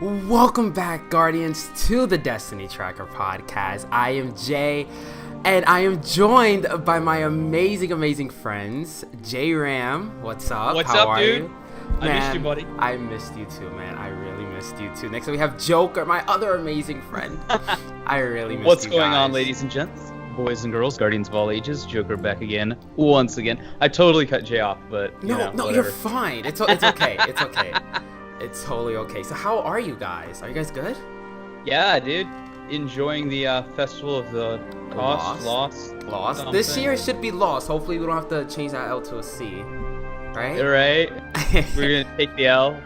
Welcome back, Guardians, to the Destiny Tracker podcast. I am Jay, and I am joined by my amazing friends. J-Ram, what's up? What's How up, are dude? you? I missed you, buddy. I missed you too, man. I really missed you too. Next we have Joker, my other amazing friend. I really missed What's you going guys. on, ladies and gents? Boys and girls, guardians of all ages, Joker back again, once again. I totally cut Jay off, but No, whatever. you're fine. It's okay. It's okay. It's totally okay. So how are you guys? Are you guys good? Yeah, dude. Enjoying the festival of the lost. This year it should be lost. Hopefully we don't have to change that L to a C. Right? All right. We're gonna take the L.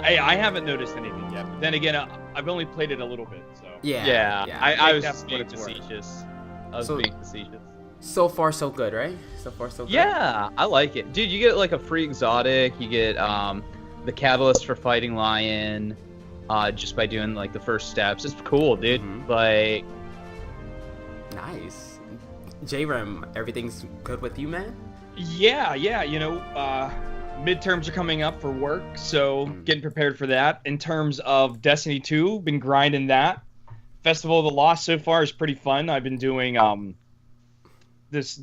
Hey, I haven't noticed anything yet. But then again, I've only played it a little bit, so. Yeah. I was That's what being it's worth. facetious. So far so good, right? So far so good. Yeah, I like it, dude. You get like a free exotic. You get the catalyst for fighting lion, just by doing like the first steps. It's cool, dude. Like, Nice. J-Ram, everything's good with you, man? Yeah, midterms are coming up for work, so getting prepared for that. In terms of Destiny 2, been grinding that. Festival of the Lost so far is pretty fun. I've been doing this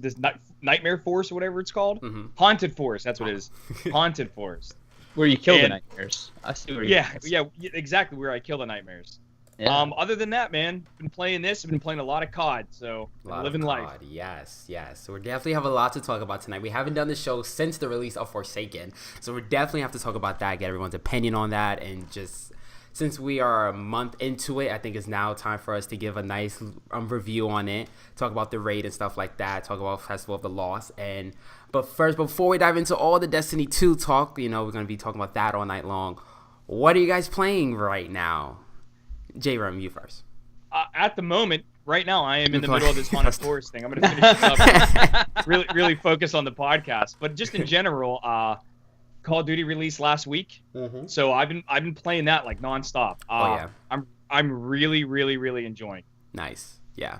Nightmare Forest or whatever it's called. Haunted Forest, that's what it is. Haunted Forest. where you kill the And- nightmares. I see where you. Yeah, exactly where I kill the nightmares. Yeah. Other than that, man, been playing this. I've been playing a lot of COD, so living life. Yes. So we definitely have a lot to talk about tonight. We haven't done the show since the release of Forsaken, so we definitely have to talk about that, get everyone's opinion on that, and just since we are a month into it, I think it's now time for us to give a nice review on it, talk about the raid and stuff like that, talk about Festival of the Lost, but first, before we dive into all the Destiny 2 talk, we're going to be talking about that all night long. What are you guys playing right now? J-Ram, you first. At the moment, right now, I am in the middle of this Haunted Forest thing. I'm going to finish this up. really focus on the podcast. But just in general, Call of Duty released last week, so I've been playing that like nonstop. I'm really enjoying. Nice. Yeah.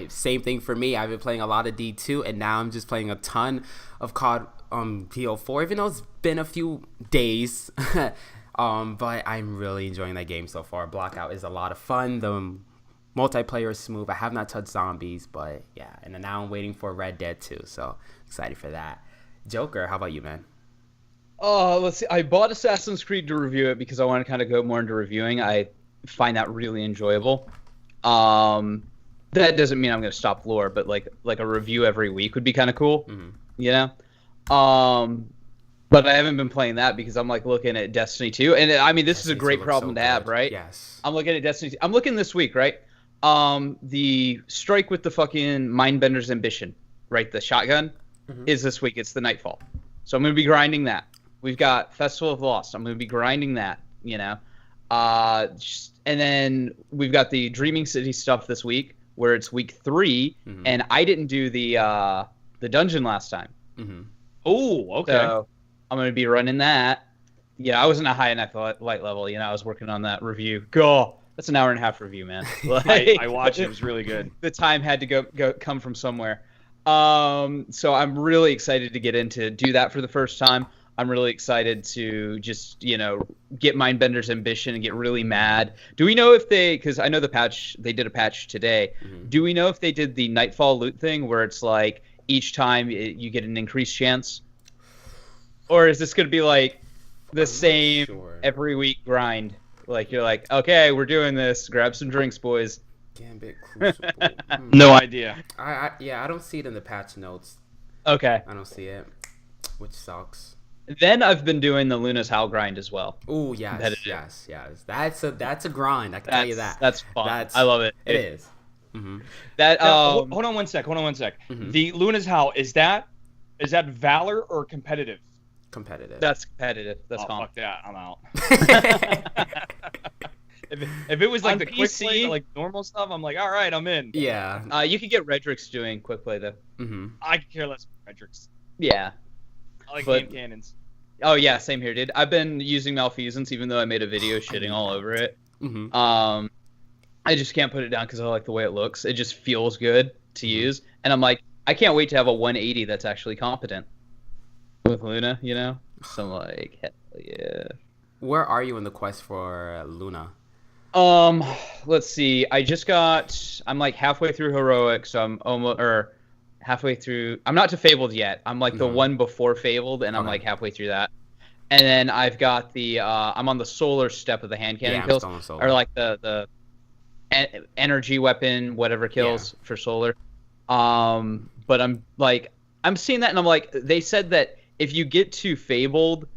Same thing for me. I've been playing a lot of D2, and now I'm just playing a ton of COD PO4, even though it's been a few days. But I'm really enjoying that game so far. Blackout is a lot of fun. The multiplayer is smooth. I have not touched zombies, but yeah. And then now I'm waiting for Red Dead 2, so excited for that. Joker, how about you, man? Let's see. I bought Assassin's Creed to review it because I want to kind of go more into reviewing. I find that really enjoyable. That doesn't mean I'm going to stop lore, but like a review every week would be kind of cool, you know? But I haven't been playing that because I'm like looking at Destiny 2, and I mean this is a great problem to have, right? Yes. I'm looking at Destiny 2. I'm looking this week, right? The strike with the fucking Mindbender's Ambition, right? The shotgun is this week. It's the Nightfall, so I'm gonna be grinding that. We've got Festival of the Lost. I'm gonna be grinding that, you know. And then we've got the Dreaming City stuff this week, where it's week 3, and I didn't do the dungeon last time. Oh, okay. So I'm going to be running that. Yeah, I wasn't a high enough light level. You know, I was working on that review. That's an hour and a half review, man. I watched it. It was really good. The time had to come from somewhere. So I'm really excited to get into do that for the first time. I'm really excited to just, get Mindbender's Ambition and get really mad. Do we know if because I know they did a patch today. Do we know if they did the Nightfall loot thing where it's like each time you get an increased chance? Or is this going to be like the same every week grind? Like you're like, okay, we're doing this. Grab some drinks, boys. Gambit Crucible. No idea. I don't see it in the patch notes. Okay. I don't see it, which sucks. Then I've been doing the Luna's Howl grind as well. Oh yes. That's a grind. I can tell you that. That's fun. I love it. It is. That hold on one sec. The Luna's Howl, is that Valor or competitive? Competitive. That's competitive. That's calm. Fuck that. I'm out. if it was like On the quick PC, play, like normal stuff, I'm like, all right, I'm in. Yeah. You could get Redrix doing quick play though. I could care less about metrics. Yeah. I like But- game cannons. Oh yeah, same here, dude. I've been using Malfeasance even though I made a video shitting all over it. I just can't put it down because I like the way it looks. It just feels good to use, and I'm like, I can't wait to have a 180 that's actually competent with Luna, So I'm like, hell yeah. Where are you in the quest for Luna? Let's see. I'm like halfway through heroic, so I'm almost or halfway through. I'm not to fabled yet. I'm like the one before fabled, and I'm like halfway through that. And then I've got the I'm on the solar step of the hand cannon kills, or like the energy weapon, whatever kills for solar. But I'm seeing that, and I'm like, they said that if you get to fabled,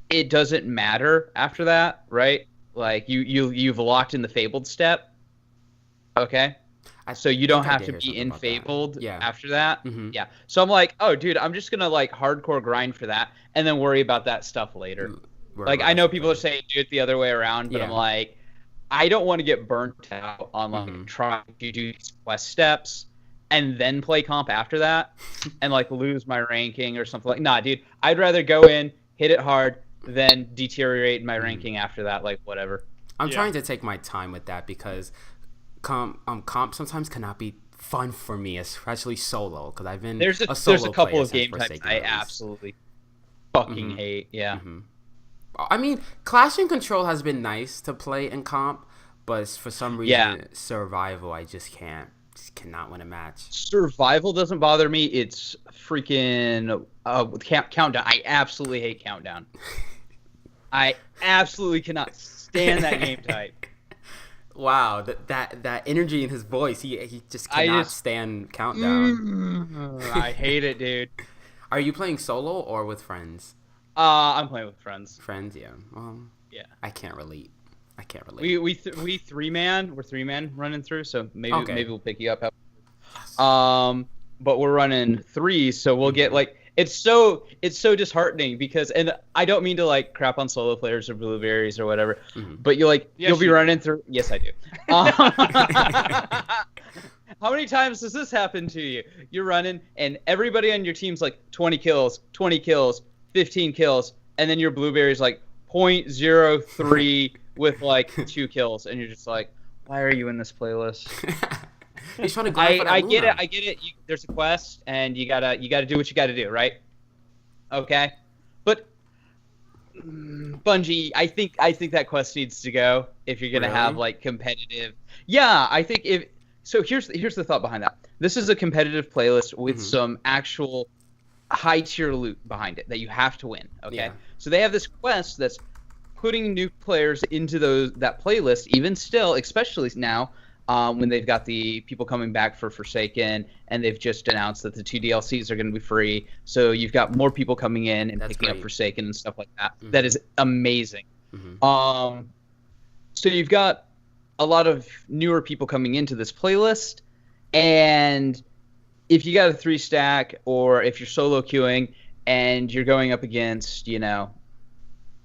it doesn't matter after that, right? Like you've locked in the fabled step. Okay. So you don't have to be in fabled after that. Yeah. So I'm like, oh dude, I'm just gonna like hardcore grind for that and then worry about that stuff later. Like I know people are saying do it the other way around, but I'm like, I don't want to get burnt out on like trying to do these quest steps and then play comp after that and like lose my ranking or something. Like, nah, dude, I'd rather go in, hit it hard, then deteriorate my ranking after that, like whatever. I'm trying to take my time with that because comp sometimes cannot be fun for me, especially solo, because I've been there's a couple of game types I absolutely fucking hate. I mean, Clash and Control has been nice to play in comp, but for some reason survival I just cannot win a match. Survival doesn't bother me. It's freaking countdown. I absolutely hate countdown. I absolutely cannot stand that game type. Wow, that energy in his voice. He just cannot stand countdown. I hate it, dude. Are you playing solo or with friends? I'm playing with friends. Friends, yeah. Yeah. I can't relate. We 3-man. We're 3-man running through, so maybe we'll pick you up. Yes. But we're running 3, so we'll get like it's so disheartening because, and I don't mean to like crap on solo players or blueberries or whatever, but you'll be running through. Yes, I do. How many times does this happen to you? You're running and everybody on your team's like 20 kills, 15 kills, and then your blueberry's like 0.03 with like 2 kills, and you're just like, why are you in this playlist? He's trying to grind for that I get it. There's a quest, and you gotta do what you gotta do, right? Okay, but Bungie, I think that quest needs to go if you're gonna have like competitive. Yeah, I think if so. Here's the thought behind that. This is a competitive playlist with some actual high tier loot behind it that you have to win. Okay, so they have this quest that's putting new players into that playlist, even still, especially now. When they've got the people coming back for Forsaken, and they've just announced that the 2 DLCs are going to be free. So you've got more people coming in and picking up Forsaken and stuff like that. That is amazing. So you've got a lot of newer people coming into this playlist, and if you got a 3-stack, or if you're solo queuing and you're going up against,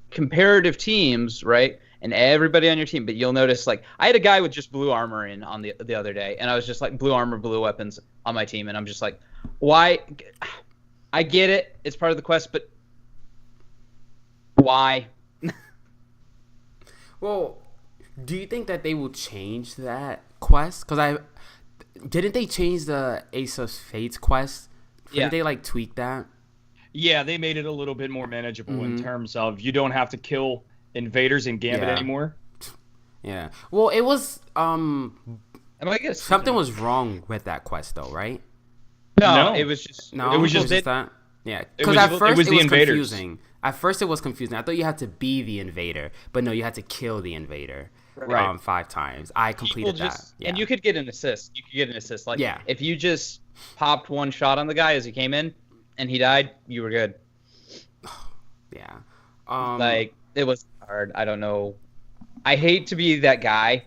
comparative teams, right? And everybody on your team, but you'll notice, like, I had a guy with just blue armor in on the other day, and I was just like, blue armor, blue weapons on my team, and I'm just like, why? I get it, it's part of the quest, but why? Well, do you think that they will change that quest? Because didn't they change the Ace of Fates quest? Didn't they like tweak that? Yeah, they made it a little bit more manageable in terms of you don't have to kill invaders in Gambit anymore. Yeah. Well, it was something was wrong wrong with that quest though, right? No, it was just that. Yeah, because at first it was confusing. At first it was confusing. I thought you had to be the invader, but no, you had to kill the invader. Right. 5 times. I completed that. And you could get an assist. Like if you just popped one shot on the guy as he came in and he died, you were good. Yeah. It was hard. I don't know. I hate to be that guy.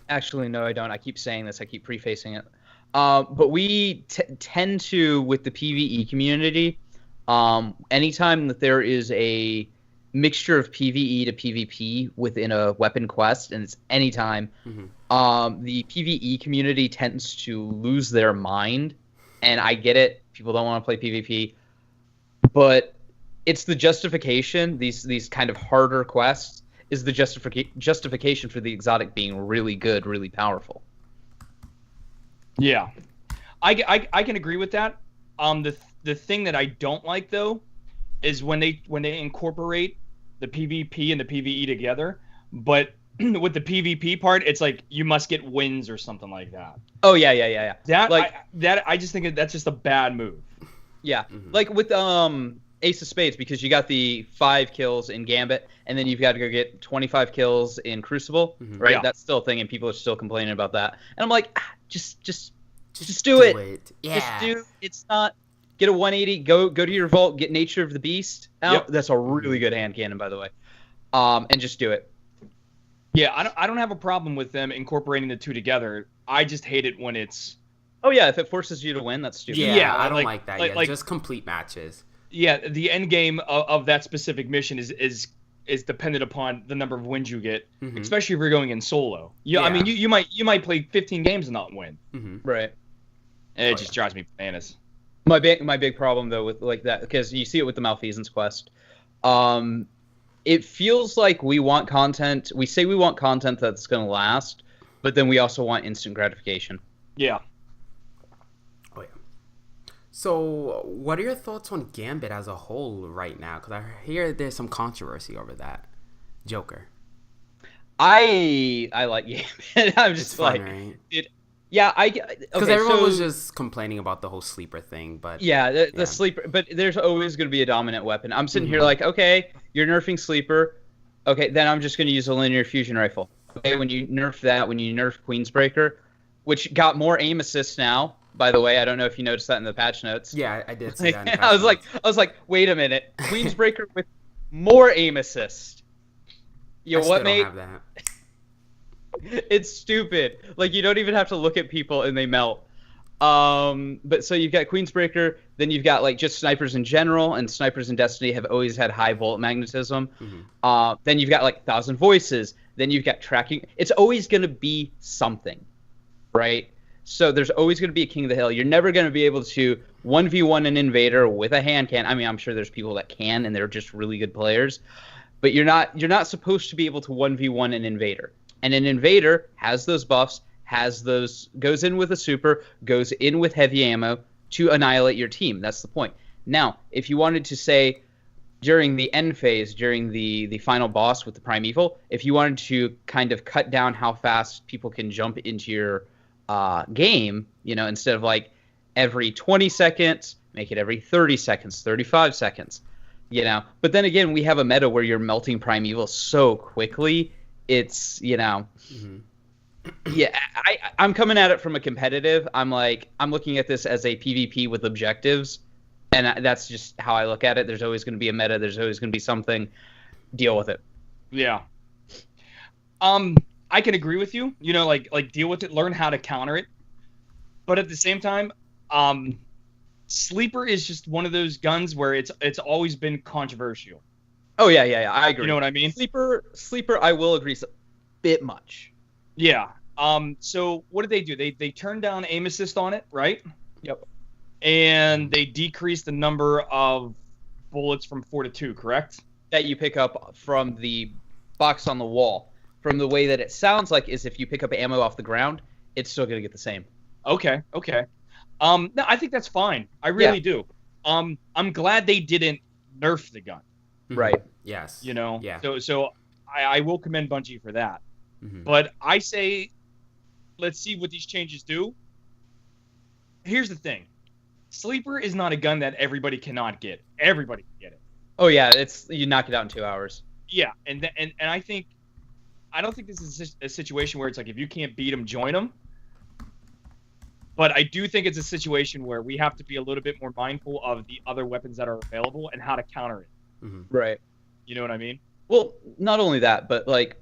Actually, no, I don't. I keep saying this. I keep prefacing it. But we tend to, with the PvE community, anytime that there is a mixture of PvE to PvP within a weapon quest, and it's anytime, the PvE community tends to lose their mind. And I get it. People don't want to play PvP. But it's the justification, these kind of harder quests, is the justification for the exotic being really good, really powerful. Yeah. I can agree with that. The thing that I don't like, though, is when they incorporate the PvP and the PvE together, but with the PvP part, it's like you must get wins or something like that. Oh yeah. I just think that's just a bad move. Yeah, like with Ace of Spades, because you got the 5 kills in Gambit, and then you've got to go get 25 kills in Crucible, right? Yeah. That's still a thing, and people are still complaining about that. And I'm like, just do it. Yeah. Just do. It's not. Get a 180. Go to your vault. Get Nature of the Beast out. Yep. That's a really good hand cannon, by the way. And just do it. Yeah, I don't have a problem with them incorporating the two together. I just hate it when it's. Oh yeah, if it forces you to win, that's stupid. Yeah, I don't like that. Just complete matches. Yeah, the end game of that specific mission is dependent upon the number of wins you get, especially if you're going in solo. Yeah, I mean you might play 15 games and not win. Right. And it just drives me bananas. My big problem though with like that, because you see it with the Malfeasance quest, it feels like we want content. We say we want content that's going to last, but then we also want instant gratification. Yeah. Oh yeah. So, what are your thoughts on Gambit as a whole right now? Because I hear there's some controversy over that. Joker. I like Gambit. I'm just fun, like, right? Yeah, because everyone was just complaining about the whole sleeper thing, but yeah, the sleeper. But there's always going to be a dominant weapon. I'm sitting here like, okay, you're nerfing sleeper. Okay, then I'm just going to use a linear fusion rifle. Okay, when you nerf that, when you nerf Queensbreaker, which got more aim assist now. By the way, I don't know if you noticed that in the patch notes. Yeah, I did see that. In the patch I was notes. like, wait a minute, Queensbreaker with more aim assist. Yo, I what, still mate? don't have that. It's stupid. Like, you don't even have to look at people and they melt. But so you've got Queensbreaker, then you've got like just snipers in general, and snipers in Destiny have always had high volt magnetism. Then you've got like 1,000 voices, then you've got tracking. It's always going to be something, right? So there's always going to be a king of the hill. You're never going to be able to 1v1 an invader with a hand cannon. I mean, I'm sure there's people that can, and they're just really good players. But you're not supposed to be able to 1v1 an invader. And an invader has those buffs, goes in with a super, goes in with heavy ammo to annihilate your team. That's the point. Now, if you wanted to say during the end phase, during the final boss with the Primeval, if you wanted to kind of cut down how fast people can jump into your game, instead of like every 20 seconds, make it every 30 seconds, 35 seconds, But then again, we have a meta where you're melting Primeval so quickly. It's, yeah, I'm coming at it from a competitive. I'm looking at this as a PvP with objectives, and that's just how I look at it. There's always going to be a meta. There's always going to be something. Deal with it. Yeah. I can agree with you. Like deal with it, learn how to counter it. But at the same time, Sleeper is just one of those guns where it's always been controversial. Oh yeah, I agree. You know what I mean? Sleeper, I will agree, a bit much. Yeah. So what did they do? They turned down aim assist on it, right? Yep. And they decreased the number of bullets from 4 to 2, correct? That you pick up from the box on the wall. From the way that it sounds like is if you pick up ammo off the ground, it's still gonna get the same. Okay. No, I think that's fine. I really do. I'm glad they didn't nerf the gun. Right. Yes. Yeah. So I will commend Bungie for that. Mm-hmm. But I say, let's see what these changes do. Here's the thing. Sleeper is not a gun that everybody cannot get. Everybody can get it. Oh yeah, you knock it out in 2 hours. Yeah, and I don't think this is a situation where it's like if you can't beat them, join them. But I do think it's a situation where we have to be a little bit more mindful of the other weapons that are available and how to counter it. Right. You know what I mean? Well, not only that, but like,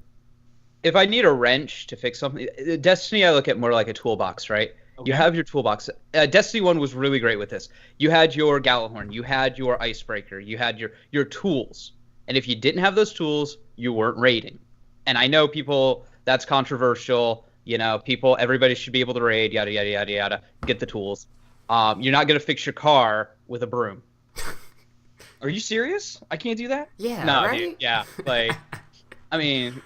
if I need a wrench to fix something, Destiny I look at more like a toolbox, right? Okay. You have your toolbox. Destiny 1 was really great with this. You had your Gallahorn, you had your Icebreaker, you had your tools. And if you didn't have those tools, you weren't raiding. And I know people, that's controversial. Everybody should be able to raid, yada, yada, yada, yada. Get the tools. You're not going to fix your car with a broom. Are you serious? I can't do that? Yeah. No, right? dude, yeah. Like, I mean,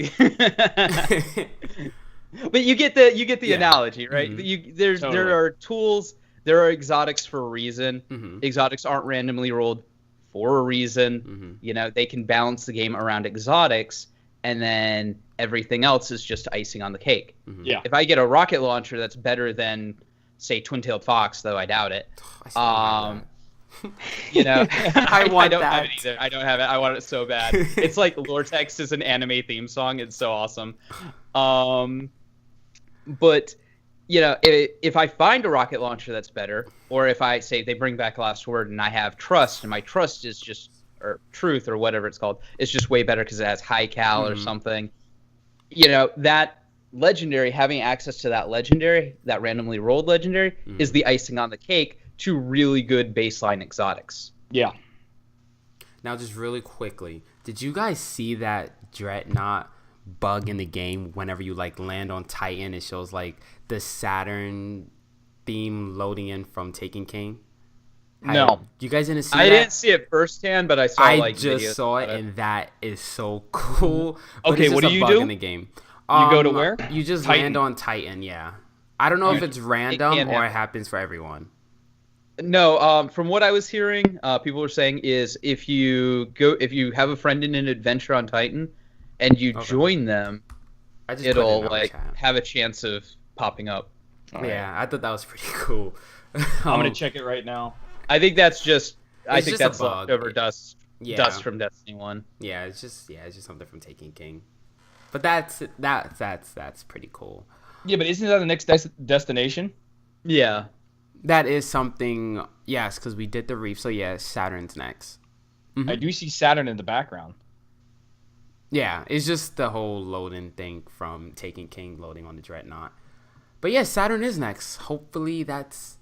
but you get the analogy, right? Totally. There are tools, there are exotics for a reason. Mm-hmm. Exotics aren't randomly rolled for a reason. They can balance the game around exotics, and then everything else is just icing on the cake. Yeah. If I get a rocket launcher that's better than, say, Twin-tailed Fox, though I doubt it. I I want don't that. have it either. I don't have it. I want it so bad. It's like Lortex is an anime theme song. It's so awesome. But if I find a rocket launcher that's better, or if I say they bring back Last Word and I have trust, and my trust is just, or truth or whatever it's called, it's just way better because it has high cal or something. That legendary, having access to that legendary, that randomly rolled legendary, is the icing on the cake to really good baseline exotics. Yeah. Now, just really quickly, did you guys see that Dreadnought bug in the game? Whenever you land on Titan, it shows the Saturn theme loading in from Taken King. No, you guys didn't see I that? didn't see it firsthand, but I saw I just videos saw it, and that is so cool. But Okay, it's what just do a you bug do? in the game. You go to where? You just Titan. land on Titan. Yeah, I don't know if it's random or it happens for everyone. No, from what I was hearing, people were saying is if you have a friend in an adventure on Titan, and you join them, it'll have a chance of popping up. Yeah, I thought that was pretty cool. I'm gonna check it right now. I think that's just. I think just that's a bug. leftover dust. Yeah. Dust from Destiny 1. Yeah, it's just something from Taken King. But that's pretty cool. Yeah, but isn't that the next destination? Yeah. That is something, yes, because we did the reef. So yeah, Saturn's next. I do see Saturn in the background. Yeah, it's just the whole loading thing from Taken King loading on the Dreadnought. But yeah, Saturn is next. Hopefully that's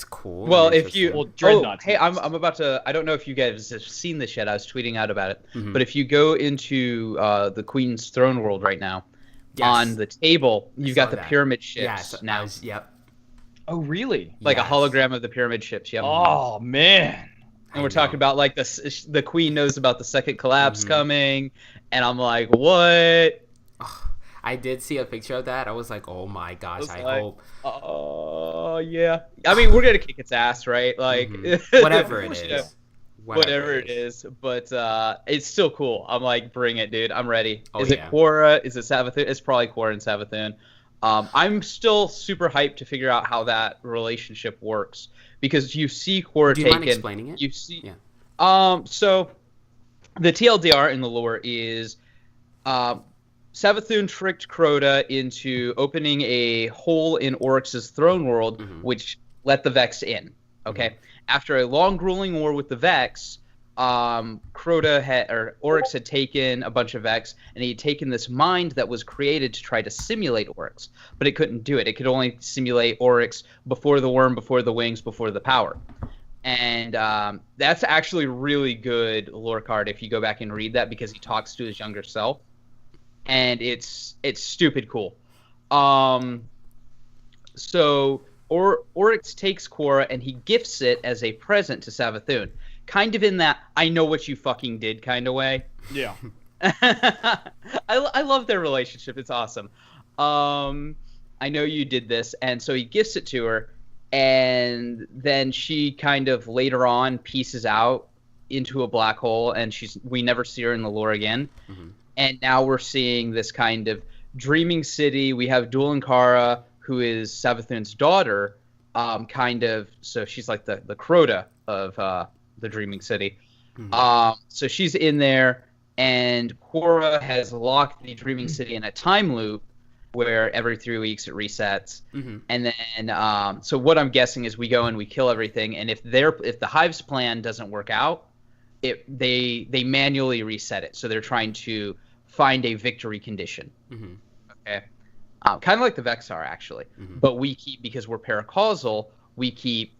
cool. Well, if you Dreadnought. Hey, I'm about to. I don't know if you guys have seen this yet. I was tweeting out about it. But if you go into the Queen's throne world right now, on the table you've got the pyramid ships now. Yep. Oh, really? Like a hologram of the pyramid ships. Yep. Oh man. And we're talking about the Queen knows about the second collapse coming, and I'm like, what? I did see a picture of that. I was like, oh my gosh, I hope. Oh yeah. I mean, we're gonna kick its ass, right? Like whatever it is. Whatever it is. But it's still cool. I'm like, bring it, dude. I'm ready. Is it yeah. Quora? Is it Savathun? It's probably Quora and Savathun. I'm still super hyped to figure out how that relationship works, because you see Quora Do you taken. mind explaining it? You see. Yeah. So the TLDR in the lore is Savathun tricked Crota into opening a hole in Oryx's throne world, which let the Vex in. Okay. After a long, grueling war with the Vex, Oryx had taken a bunch of Vex, and he had taken this mind that was created to try to simulate Oryx, but it couldn't do it. It could only simulate Oryx before the worm, before the wings, before the power. And that's actually really good lore card if you go back and read that, because he talks to his younger self. And it's stupid cool. So Oryx takes Quora and he gifts it as a present to Savathun, kind of in that I know what you fucking did kind of way. Yeah. I love their relationship. It's awesome. I know you did this, and so he gifts it to her, and then she kind of later on pieces out into a black hole, and we never see her in the lore again. And now we're seeing this kind of dreaming city. We have Dulankara, who is Savathun's daughter, so she's like the Crota of the dreaming city. So she's in there, and Quora has locked the dreaming city in a time loop where every 3 weeks it resets. And then, so what I'm guessing is we go and we kill everything, and if the Hive's plan doesn't work out, they manually reset it. So they're trying to find a victory condition. Okay. Kind of like the Vex are, actually. But we keep, because we're paracausal, we keep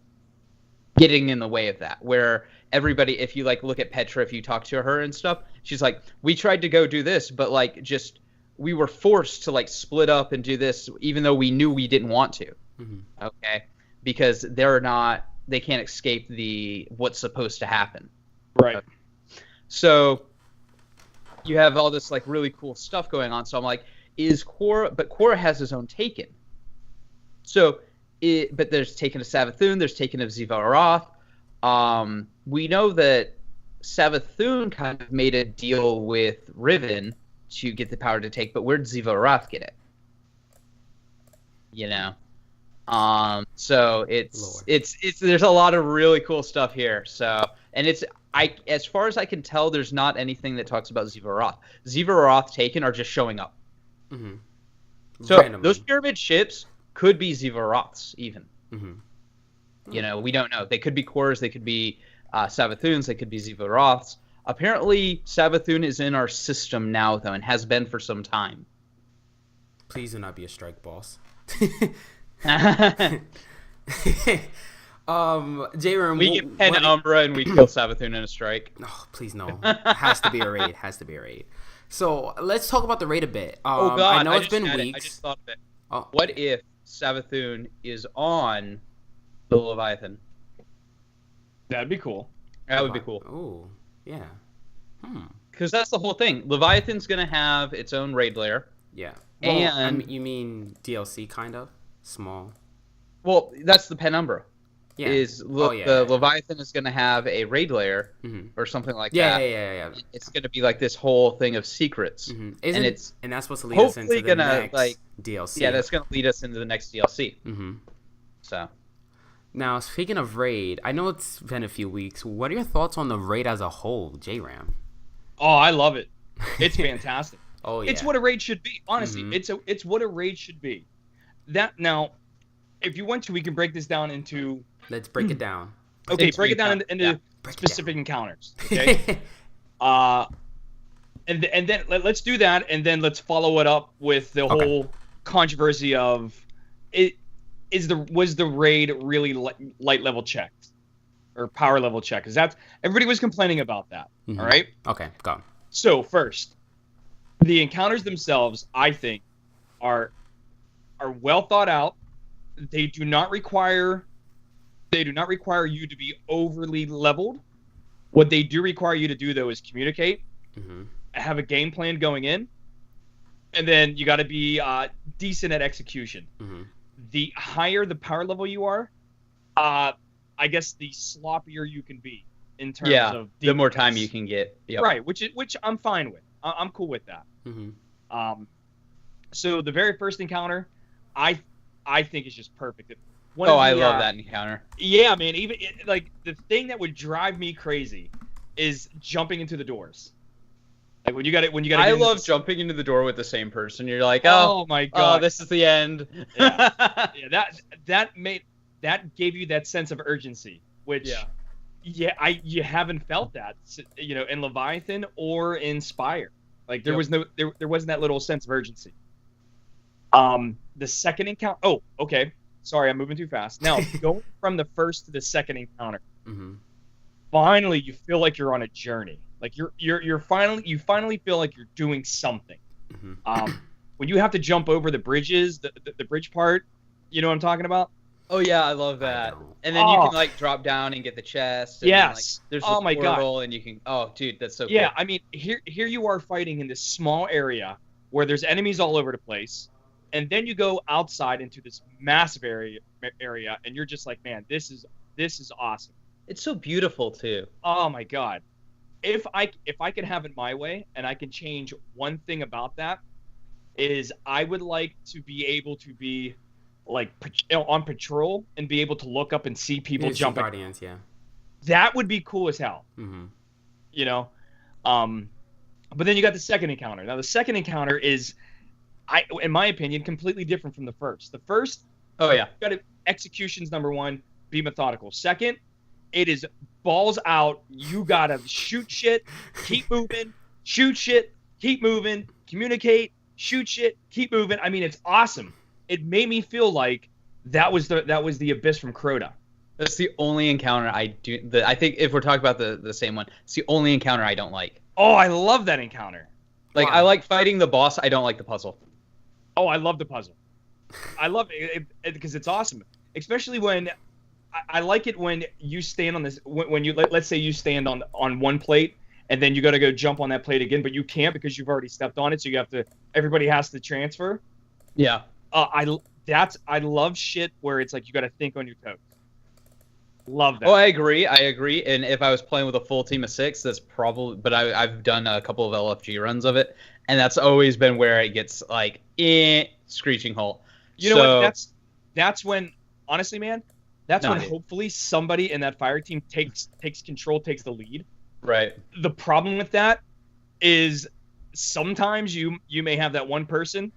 getting in the way of that. Where everybody, if you look at Petra, if you talk to her and stuff, she's like, we tried to go do this, but we were forced to split up and do this, even though we knew we didn't want to. Okay. Because they can't escape what's supposed to happen. Right. Okay. So you have all this really cool stuff going on. So I'm like, but Quora has his own Taken. So but there's Taken of Savathun, there's Taken of Ziva Arath. We know that Savathun kind of made a deal with Riven to get the power to take, but where'd Ziva get it? You know? So it's there's a lot of really cool stuff here. So, and as far as I can tell, there's not anything that talks about Ziva taken are just showing up. Mm-hmm. So Randomly. those pyramid ships could be Ziva even. Mm-hmm. You know, we don't know. They could be cores, they could be Savathuns, they could be Ziva. Apparently, Savathun is in our system now, though, and has been for some time. Please do not be a strike boss. J-Ram, we get Pen Umbra and we kill Savathun in a strike. Oh, please no. Has to be a raid. Has to be a raid. So let's talk about the raid a bit. Oh God, I know it's been weeks. I just thought of it. Oh. What if Savathun is on the Leviathan? That'd be cool. That would be cool. Oh, yeah. Because that's the whole thing. Leviathan's gonna have its own raid layer. Yeah. Well, and you mean DLC kind of small? Well, that's the Penumbra. Yeah. The Leviathan is gonna have a raid layer or something like that. Yeah. It's gonna be like this whole thing of secrets, and that's supposed to lead us into the next DLC. Yeah, that's gonna lead us into the next DLC. Mm-hmm. So. Now, speaking of raid, I know it's been a few weeks. What are your thoughts on the raid as a whole, J-Ram? Oh, I love it. It's fantastic. Oh yeah. It's what a raid should be. Honestly, it's what a raid should be. That now, if you want to, we can break this down into. Let's break it down. Okay, break it down into specific encounters. Okay. And then let's do that, and then let's follow it up with the whole controversy of was the raid really light level checked or power level checked? Because that's everybody was complaining about that. All right. Okay, go. So first, the encounters themselves, I think, are well thought out. They do not require you to be overly leveled. What they do require you to do, though, is communicate, have a game plan going in, and then you got to be decent at execution. The higher the power level you are, I guess the sloppier you can be in terms of the more time you can get. Yep. Right, which I'm fine with. I'm cool with that. So the very first encounter, I think is just perfect. I love that encounter. Yeah, man. Even like the thing that would drive me crazy is jumping into the doors. Like when you got it. I love jumping into the door with the same person. You're like, oh my god, this is the end. That gave you that sense of urgency, which you haven't felt that, in Leviathan or in Spire. Like there was there wasn't that little sense of urgency. The second encounter. Oh, okay. Sorry, I'm moving too fast. Now, going from the first to the second encounter, finally you feel like you're on a journey. Like you finally feel like you're doing something. When you have to jump over the bridges, the bridge part, you know what I'm talking about? Oh yeah, I love that. And then you can like drop down and get the chest. And yes. Then, there's the portal, and you can. Oh, dude, that's so. Yeah, cool. I mean, here you are fighting in this small area where there's enemies all over the place. And then you go outside into this massive area, and you're just like, man, this is awesome. It's so beautiful too. Oh my god, if I could have it my way, and I can change one thing about that, is I would like to be able to be like on patrol and be able to look up and see people jumping. Guardians, yeah. That would be cool as hell. You know, but then you got the second encounter. Now the second encounter is, in my opinion, completely different from the first. The first, execution's number one, be methodical. Second, it is balls out. You gotta shoot shit, keep moving, shoot shit, keep moving, communicate, shoot shit, keep moving. I mean, it's awesome. It made me feel like that was the Abyss from Crota. That's the only encounter I do. I think if we're talking about the same one, it's the only encounter I don't like. Oh, I love that encounter. Like, I like fighting the boss. I don't like the puzzle. Oh, I love the puzzle. I love it because it's awesome. Especially when I like it when you stand on this. When you let's say you stand on one plate and then you got to go jump on that plate again, but you can't because you've already stepped on it. So you have to. Everybody has to transfer. Yeah. I love shit where it's like you got to think on your toes. Love that. Oh, I agree. And if I was playing with a full team of 6, that's probably. But I've done a couple of LFG runs of it, and that's always been where it gets like screeching halt. You know what? That's when, honestly, man, when hopefully somebody in that fire team takes control, takes the lead. Right. The problem with that is sometimes you may have that one person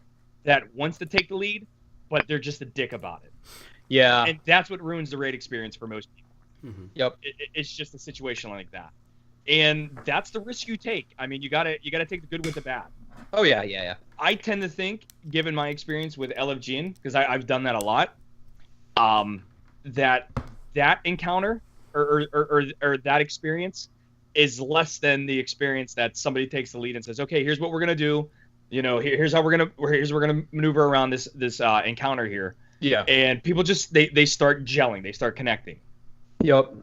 that wants to take the lead, but they're just a dick about it. Yeah. And that's what ruins the raid experience for most people. Mm-hmm. Yep. It's just a situation like that. And that's the risk you take. I mean, you gotta take the good with the bad. Oh, yeah. I tend to think, given my experience with LFGing, because I've done that a lot, that encounter or that experience is less than the experience that somebody takes the lead and says, okay, here's what we're gonna do. You know, here's how we're gonna maneuver around this encounter here. Yeah. And people just they start gelling, they start connecting. Yep.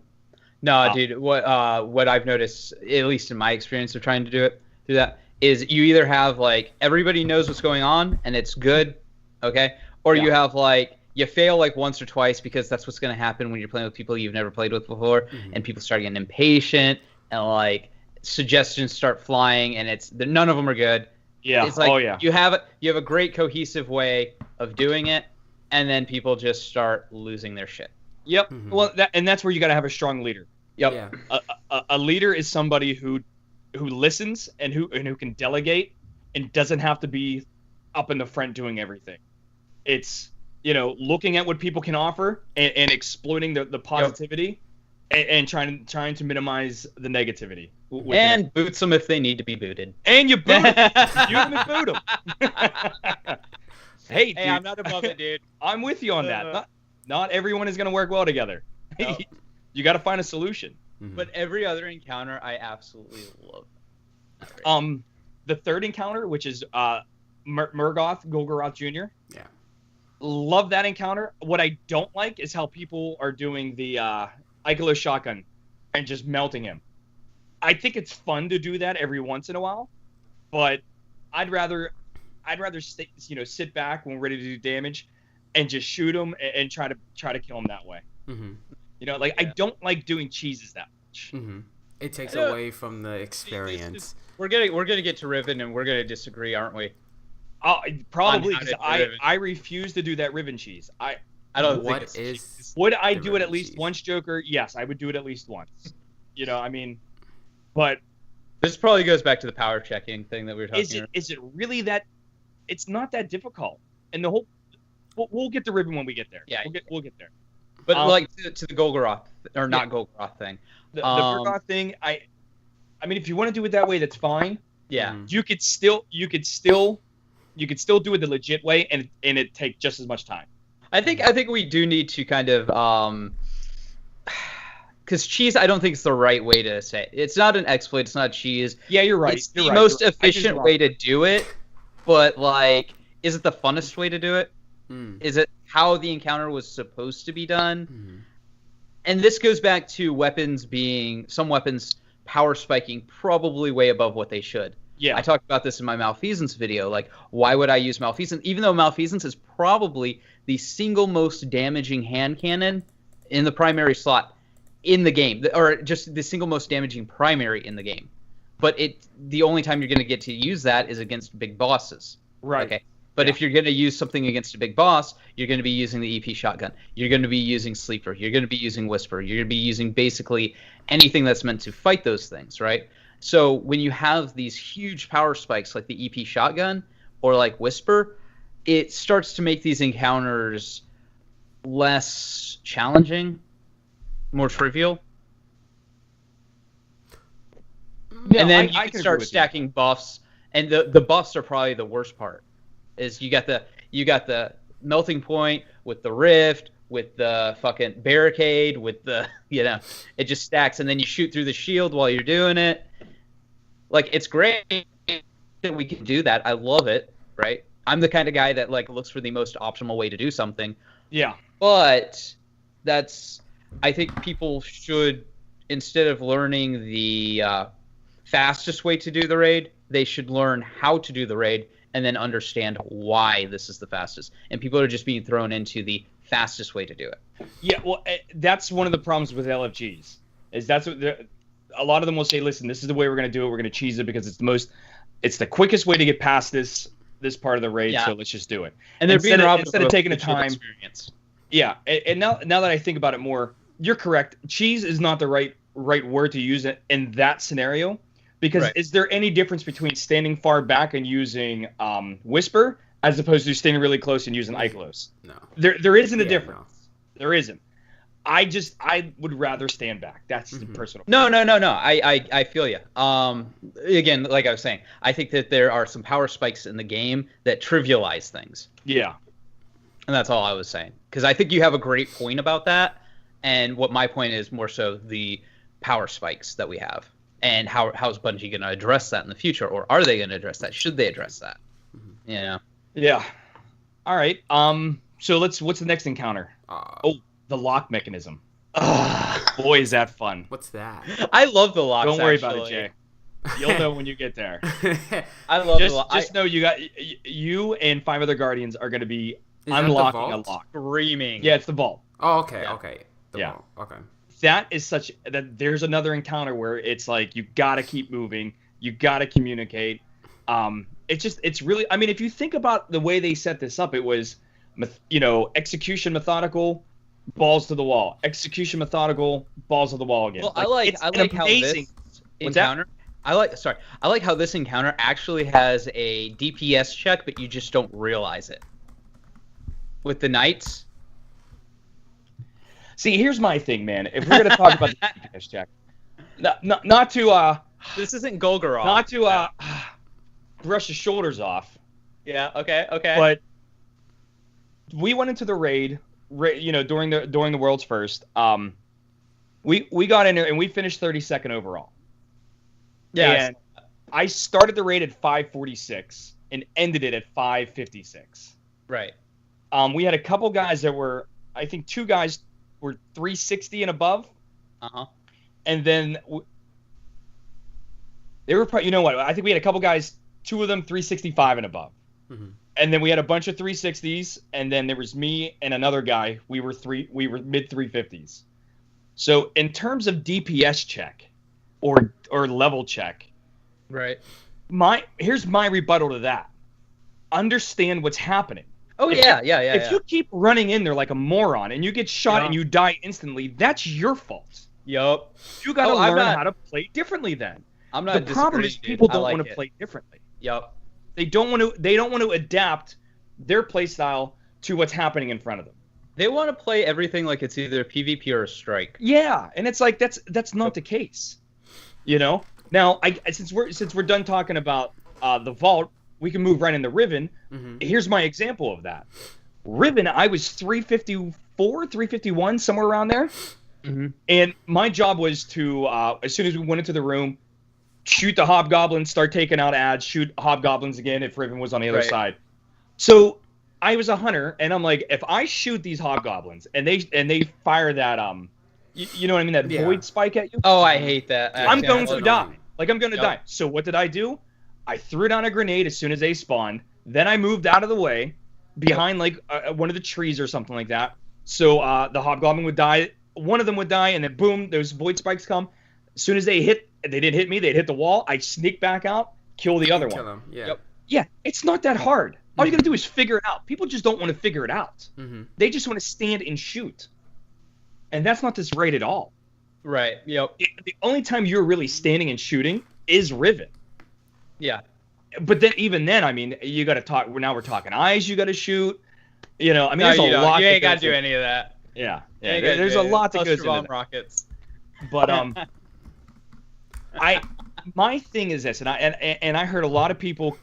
No, dude. What I've noticed, at least in my experience of trying to do that, is you either have like everybody knows what's going on and it's good, okay, or you have like you fail like once or twice because that's what's going to happen when you're playing with people you've never played with before, and people start getting impatient and like suggestions start flying, and none of them are good. Yeah. It's like you have a great cohesive way of doing it, and then people just start losing their shit. Yep. Well, that's where you got to have a strong leader. Yep. Yeah. A leader is somebody who listens and who can delegate and doesn't have to be up in the front doing everything. It's, looking at what people can offer and exploiting the positivity and trying to minimize the negativity. And boots them if they need to be booted. And you boot them. You boot them. Hey, dude, I'm not above it, dude. I'm with you on that. Not everyone is going to work well together. No. You got to find a solution. But every other encounter, I absolutely love. The third encounter, which is Murgoth Golgoroth Jr. Yeah. Love that encounter. What I don't like is how people are doing the Ikelos shotgun and just melting him. I think it's fun to do that every once in a while, but I'd rather sit back when we're ready to do damage and just shoot him and try to kill him that way. I don't like doing cheeses that much. It takes away from the experience. We're gonna get to Riven, and we're gonna disagree, aren't we? Probably, because I refuse to do that Riven cheese. I don't think think it's is. Would I do it at least once, Joker? Yes, I would do it at least once. But this probably goes back to the power checking thing that we were talking about. Is it really that? It's not that difficult, and the whole. We'll get to Riven when we get there. Yeah, we'll get there. But to the Golgoroth or not Golgoroth thing, the Murgoth thing. I mean, if you want to do it that way, that's fine. Yeah, you could still do it the legit way, and it take just as much time. I think we do need to kind of because cheese, I don't think it's the right way to say it. It's not an exploit. It's not cheese. Yeah, you're right. It's the most efficient way to do it, but like, is it the funnest way to do it? Is it how the encounter was supposed to be done? And this goes back to some weapons power spiking probably way above what they should. Yeah. I talked about this in my Malfeasance video. Like, why would I use Malfeasance? Even though Malfeasance is probably the single most damaging hand cannon in the primary slot in the game, or just the single most damaging primary in the game. But the only time you're going to get to use that is against big bosses. Right. Okay. But if you're going to use something against a big boss, you're going to be using the EP shotgun. You're going to be using Sleeper. You're going to be using Whisper. You're going to be using basically anything that's meant to fight those things, right? So when you have these huge power spikes like the EP shotgun or like Whisper, it starts to make these encounters less challenging, more trivial. Yeah, and then you can start stacking buffs, and the buffs are probably the worst part. Is you got the melting point with the rift, with the fucking barricade, with the it just stacks, and then you shoot through the shield while you're doing it. Like, it's great that we can do that. I love it, right? I'm the kind of guy that like looks for the most optimal way to do something. Yeah. But I think people should, instead of learning the fastest way to do the raid, they should learn how to do the raid and then understand why this is the fastest. And people are just being thrown into the fastest way to do it. Yeah, well, that's one of the problems with LFGs. Is that's what a lot of them will say. Listen, this is the way we're going to do it. We're going to cheese it because it's the quickest way to get past this part of the raid. Yeah. So let's just do it. And they're instead of taking the time. Experience. Yeah, and now that I think about it more, you're correct. Cheese is not the right word to use it in that scenario, because is there any difference between standing far back and using Whisper as opposed to standing really close and using Ikelos? No. There isn't a difference. No. There isn't. I would rather stand back. That's personal. No. I feel you. Again, like I was saying, I think that there are some power spikes in the game that trivialize things. Yeah. And that's all I was saying. Because I think you have a great point about that. And what my point is more so the power spikes that we have. And how's Bungie going to address that in the future? Or are they going to address that? Should they address that? Yeah. Yeah. All right. So what's the next encounter? The lock mechanism. Boy, is that fun. What's that? I love the locks. Don't worry about it, Jay. You'll know when you get there. I love the lock. Just know you and 5 other Guardians are going to be unlocking a lock. Screaming. Yeah, it's the vault. Oh, okay, okay. The vault. Okay. That is that there's another encounter where it's like you got to keep moving. You got to communicate. It's really, I mean, if you think about the way they set this up, it was, execution methodical, balls to the wall. Execution methodical, balls to the wall again. Well, I like how this encounter. I like how this encounter actually has a DPS check, but you just don't realize it. With the knights. See, here's my thing, man. If we're gonna talk about the DPS check, not to this isn't Golgoroth. Not to brush the shoulders off. Yeah. Okay. But we went into the raid, during the world's first. We got in there and we finished 32nd overall. Yeah. And I started the raid at 546 and ended it at 556. Right. We had a couple guys that were, I think 2 guys were 360 and above. And then they were probably, I think we had a couple guys, 2 of them 365 and above. And then we had a bunch of 360s, and then there was me and another guy. We were mid 350s. So in terms of DPS check or level check, right. Here's my rebuttal to that. Understand what's happening. Oh, If you keep running in there like a moron and you get shot and you die instantly, that's your fault. Yup. You got to learn how to play differently then. I'm not. The problem is people don't want to play differently. Yup. They don't want to adapt their play style to what's happening in front of them. They want to play everything like it's either a PvP or a strike. Yeah, and it's like that's not the case. Now since we're done talking about the vault, we can move right into Riven. Here's my example of that. Riven, I was 354, 351, somewhere around there. And my job was to, as soon as we went into the room, shoot the hobgoblins, start taking out ads, shoot hobgoblins again if Riven was on the other side. So I was a hunter, and I'm like, if I shoot these hobgoblins and they fire that you know what I mean, that void spike at you. Oh, I hate that. I'm going to die. Like I'm going to die. So what did I do? I threw down a grenade as soon as they spawned. Then I moved out of the way, behind like one of the trees or something like that. So the hobgoblin would die. One of them would die, and then boom, those void spikes come. As soon as they didn't hit me, they'd hit the wall. I sneak back out, kill the other one. Them. Yeah. Yep. Yeah, it's not that hard. All you gotta do is figure it out. People just don't want to figure it out. They just want to stand and shoot. And that's not this raid at all. Right. Yep. The only time you're really standing and shooting is Riven. Yeah. But then even then, I mean, you got to talk. Now we're talking eyes. You got to shoot. There's a lot. You ain't got to do any of that. Yeah. There's a lot that goes into rockets. But my thing is this, and I heard a lot of people,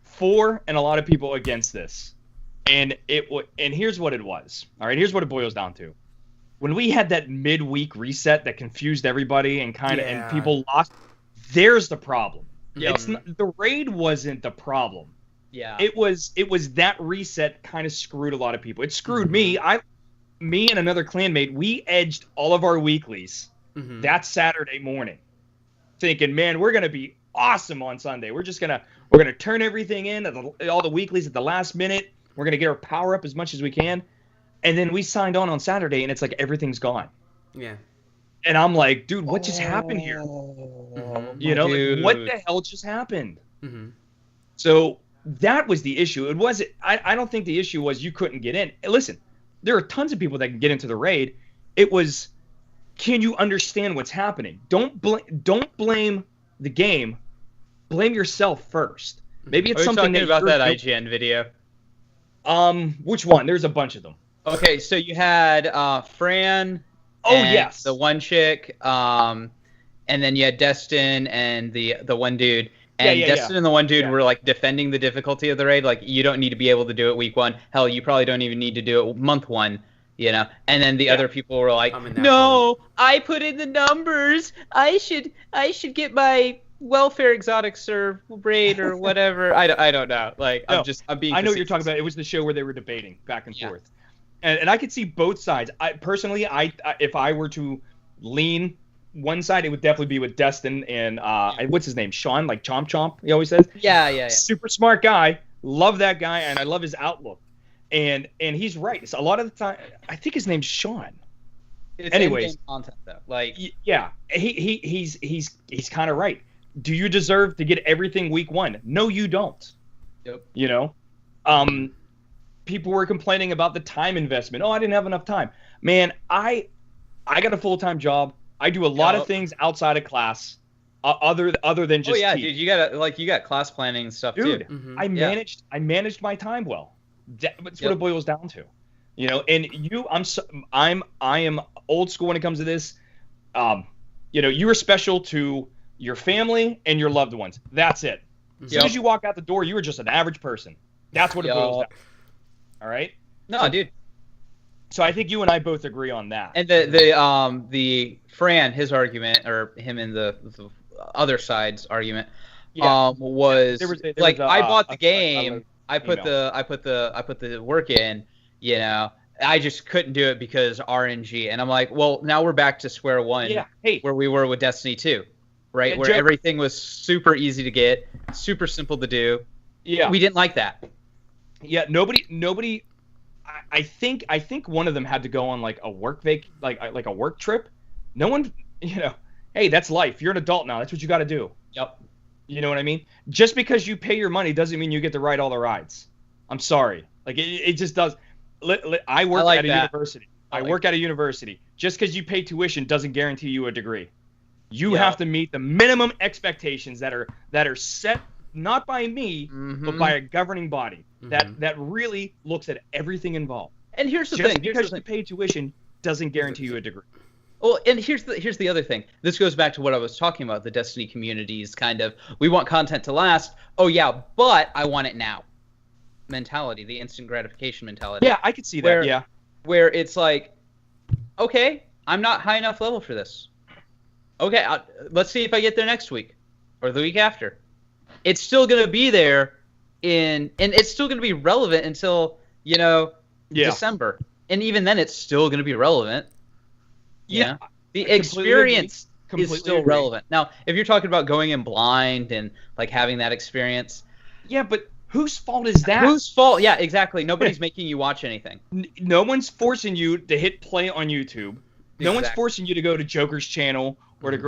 for and a lot of people against this, and here's what it was. All right, here's what it boils down to. When we had that midweek reset that confused everybody and and people lost, there's the problem. It's not, the raid wasn't the problem. Yeah. It was that reset kind of screwed a lot of people. It screwed me. Me and another clanmate, we edged all of our weeklies that Saturday morning, thinking, man, we're gonna be awesome on Sunday. We're gonna turn everything in, all the weeklies at the last minute. We're gonna get our power up as much as we can. And then we signed on Saturday, and it's like everything's gone. Yeah. And I'm like, dude, what just happened here? You know, like, what the hell just happened? So that was the issue. It wasn't. I don't think the issue was you couldn't get in. Listen, there are tons of people that can get into the raid. It was, can you understand what's happening? Don't blame the game. Blame yourself first. Maybe it's something talking about that IGN video. Which one? There's a bunch of them. Okay, so you had Fran. Oh, yes. The one chick, and then you had Destin and the one dude. And Destin and the one dude were like defending the difficulty of the raid. Like, you don't need to be able to do it week 1. Hell, you probably don't even need to do it month 1, you know? And then the other people were like, no, I put in the numbers. I should get my welfare exotic serve raid or whatever. I don't know. Like, no, I'm being I know what you're talking about. It was the show where they were debating back and forth. And I could see both sides. Personally, if I were to lean one side, it would definitely be with Destin and what's his name? Sean, like Chomp Chomp, he always says. Yeah. Super smart guy. Love that guy, and I love his outlook. And he's right. It's a lot of the time, I think his name's Sean. It's anyways, content though. Like, yeah, he's kind of right. Do you deserve to get everything week 1? No, you don't. Yep. You know, people were complaining about the time investment. Oh, I didn't have enough time. Man, I got a full-time job. I do a lot of things outside of class, other than just. Oh yeah, teach. dude, you got class planning and stuff dude, too. I managed my time well. That's what it boils down to, you know. And I am old school when it comes to this. You know, you are special to your family and your loved ones. That's it. As soon as you walk out the door, you are just an average person. That's what it boils down to. All right. No, dude. So I think you and I both agree on that. And the Fran, his argument, or him and the other side's argument, was like, I bought the game, I put the work in, you know, I just couldn't do it because RNG, and I'm like, well, now we're back to square one, where we were with Destiny 2, right, where everything was super easy to get, super simple to do. Yeah, we didn't like that. Yeah, nobody. I think one of them had to go on like a work like a work trip. No one, you know, hey, that's life. You're an adult now. That's what you got to do. Yep. You know what I mean? Just because you pay your money doesn't mean you get to ride all the rides. I'm sorry. Like it just does. I work at a university. I work at a university. Just because you pay tuition doesn't guarantee you a degree. You have to meet the minimum expectations that are set not by me, but by a governing body that really looks at everything involved. And here's the thing: just because you pay tuition doesn't guarantee you a degree. Well, and here's the other thing. This goes back to what I was talking about. The Destiny community's kind of, we want content to last. Oh yeah, but I want it now mentality, the instant gratification mentality. Yeah, I could see that. Where it's like, okay, I'm not high enough level for this. Okay, let's see if I get there next week or the week after. It's still going to be there and it's still going to be relevant until, you know, December. And even then it's still going to be relevant. Yeah. The experience is still relevant. Now, if you're talking about going in blind and like having that experience. Yeah, but whose fault is that? Whose fault? Yeah, exactly. Nobody's making you watch anything. No one's forcing you to hit play on YouTube. No one's forcing you to go to Joker's channel or to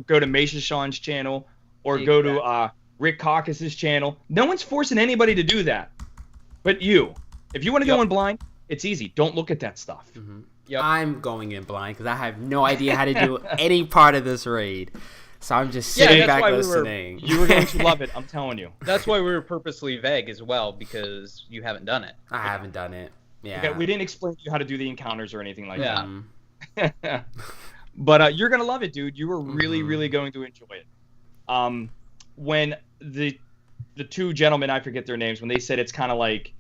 go to Mason Sean's channel or go to Rick Caucus's channel. No one's forcing anybody to do that. But you. If you want to go in blind, it's easy. Don't look at that stuff. Yep. I'm going in blind because I have no idea how to do any part of this raid. So I'm just sitting back listening. You were going to love it, I'm telling you. That's why we were purposely vague as well, because you haven't done it. I haven't done it. Yeah. Okay, we didn't explain to you how to do the encounters or anything like that. But you're going to love it, dude. You were really, really going to enjoy it. When the two gentlemen, I forget their names, when they said it's kind of like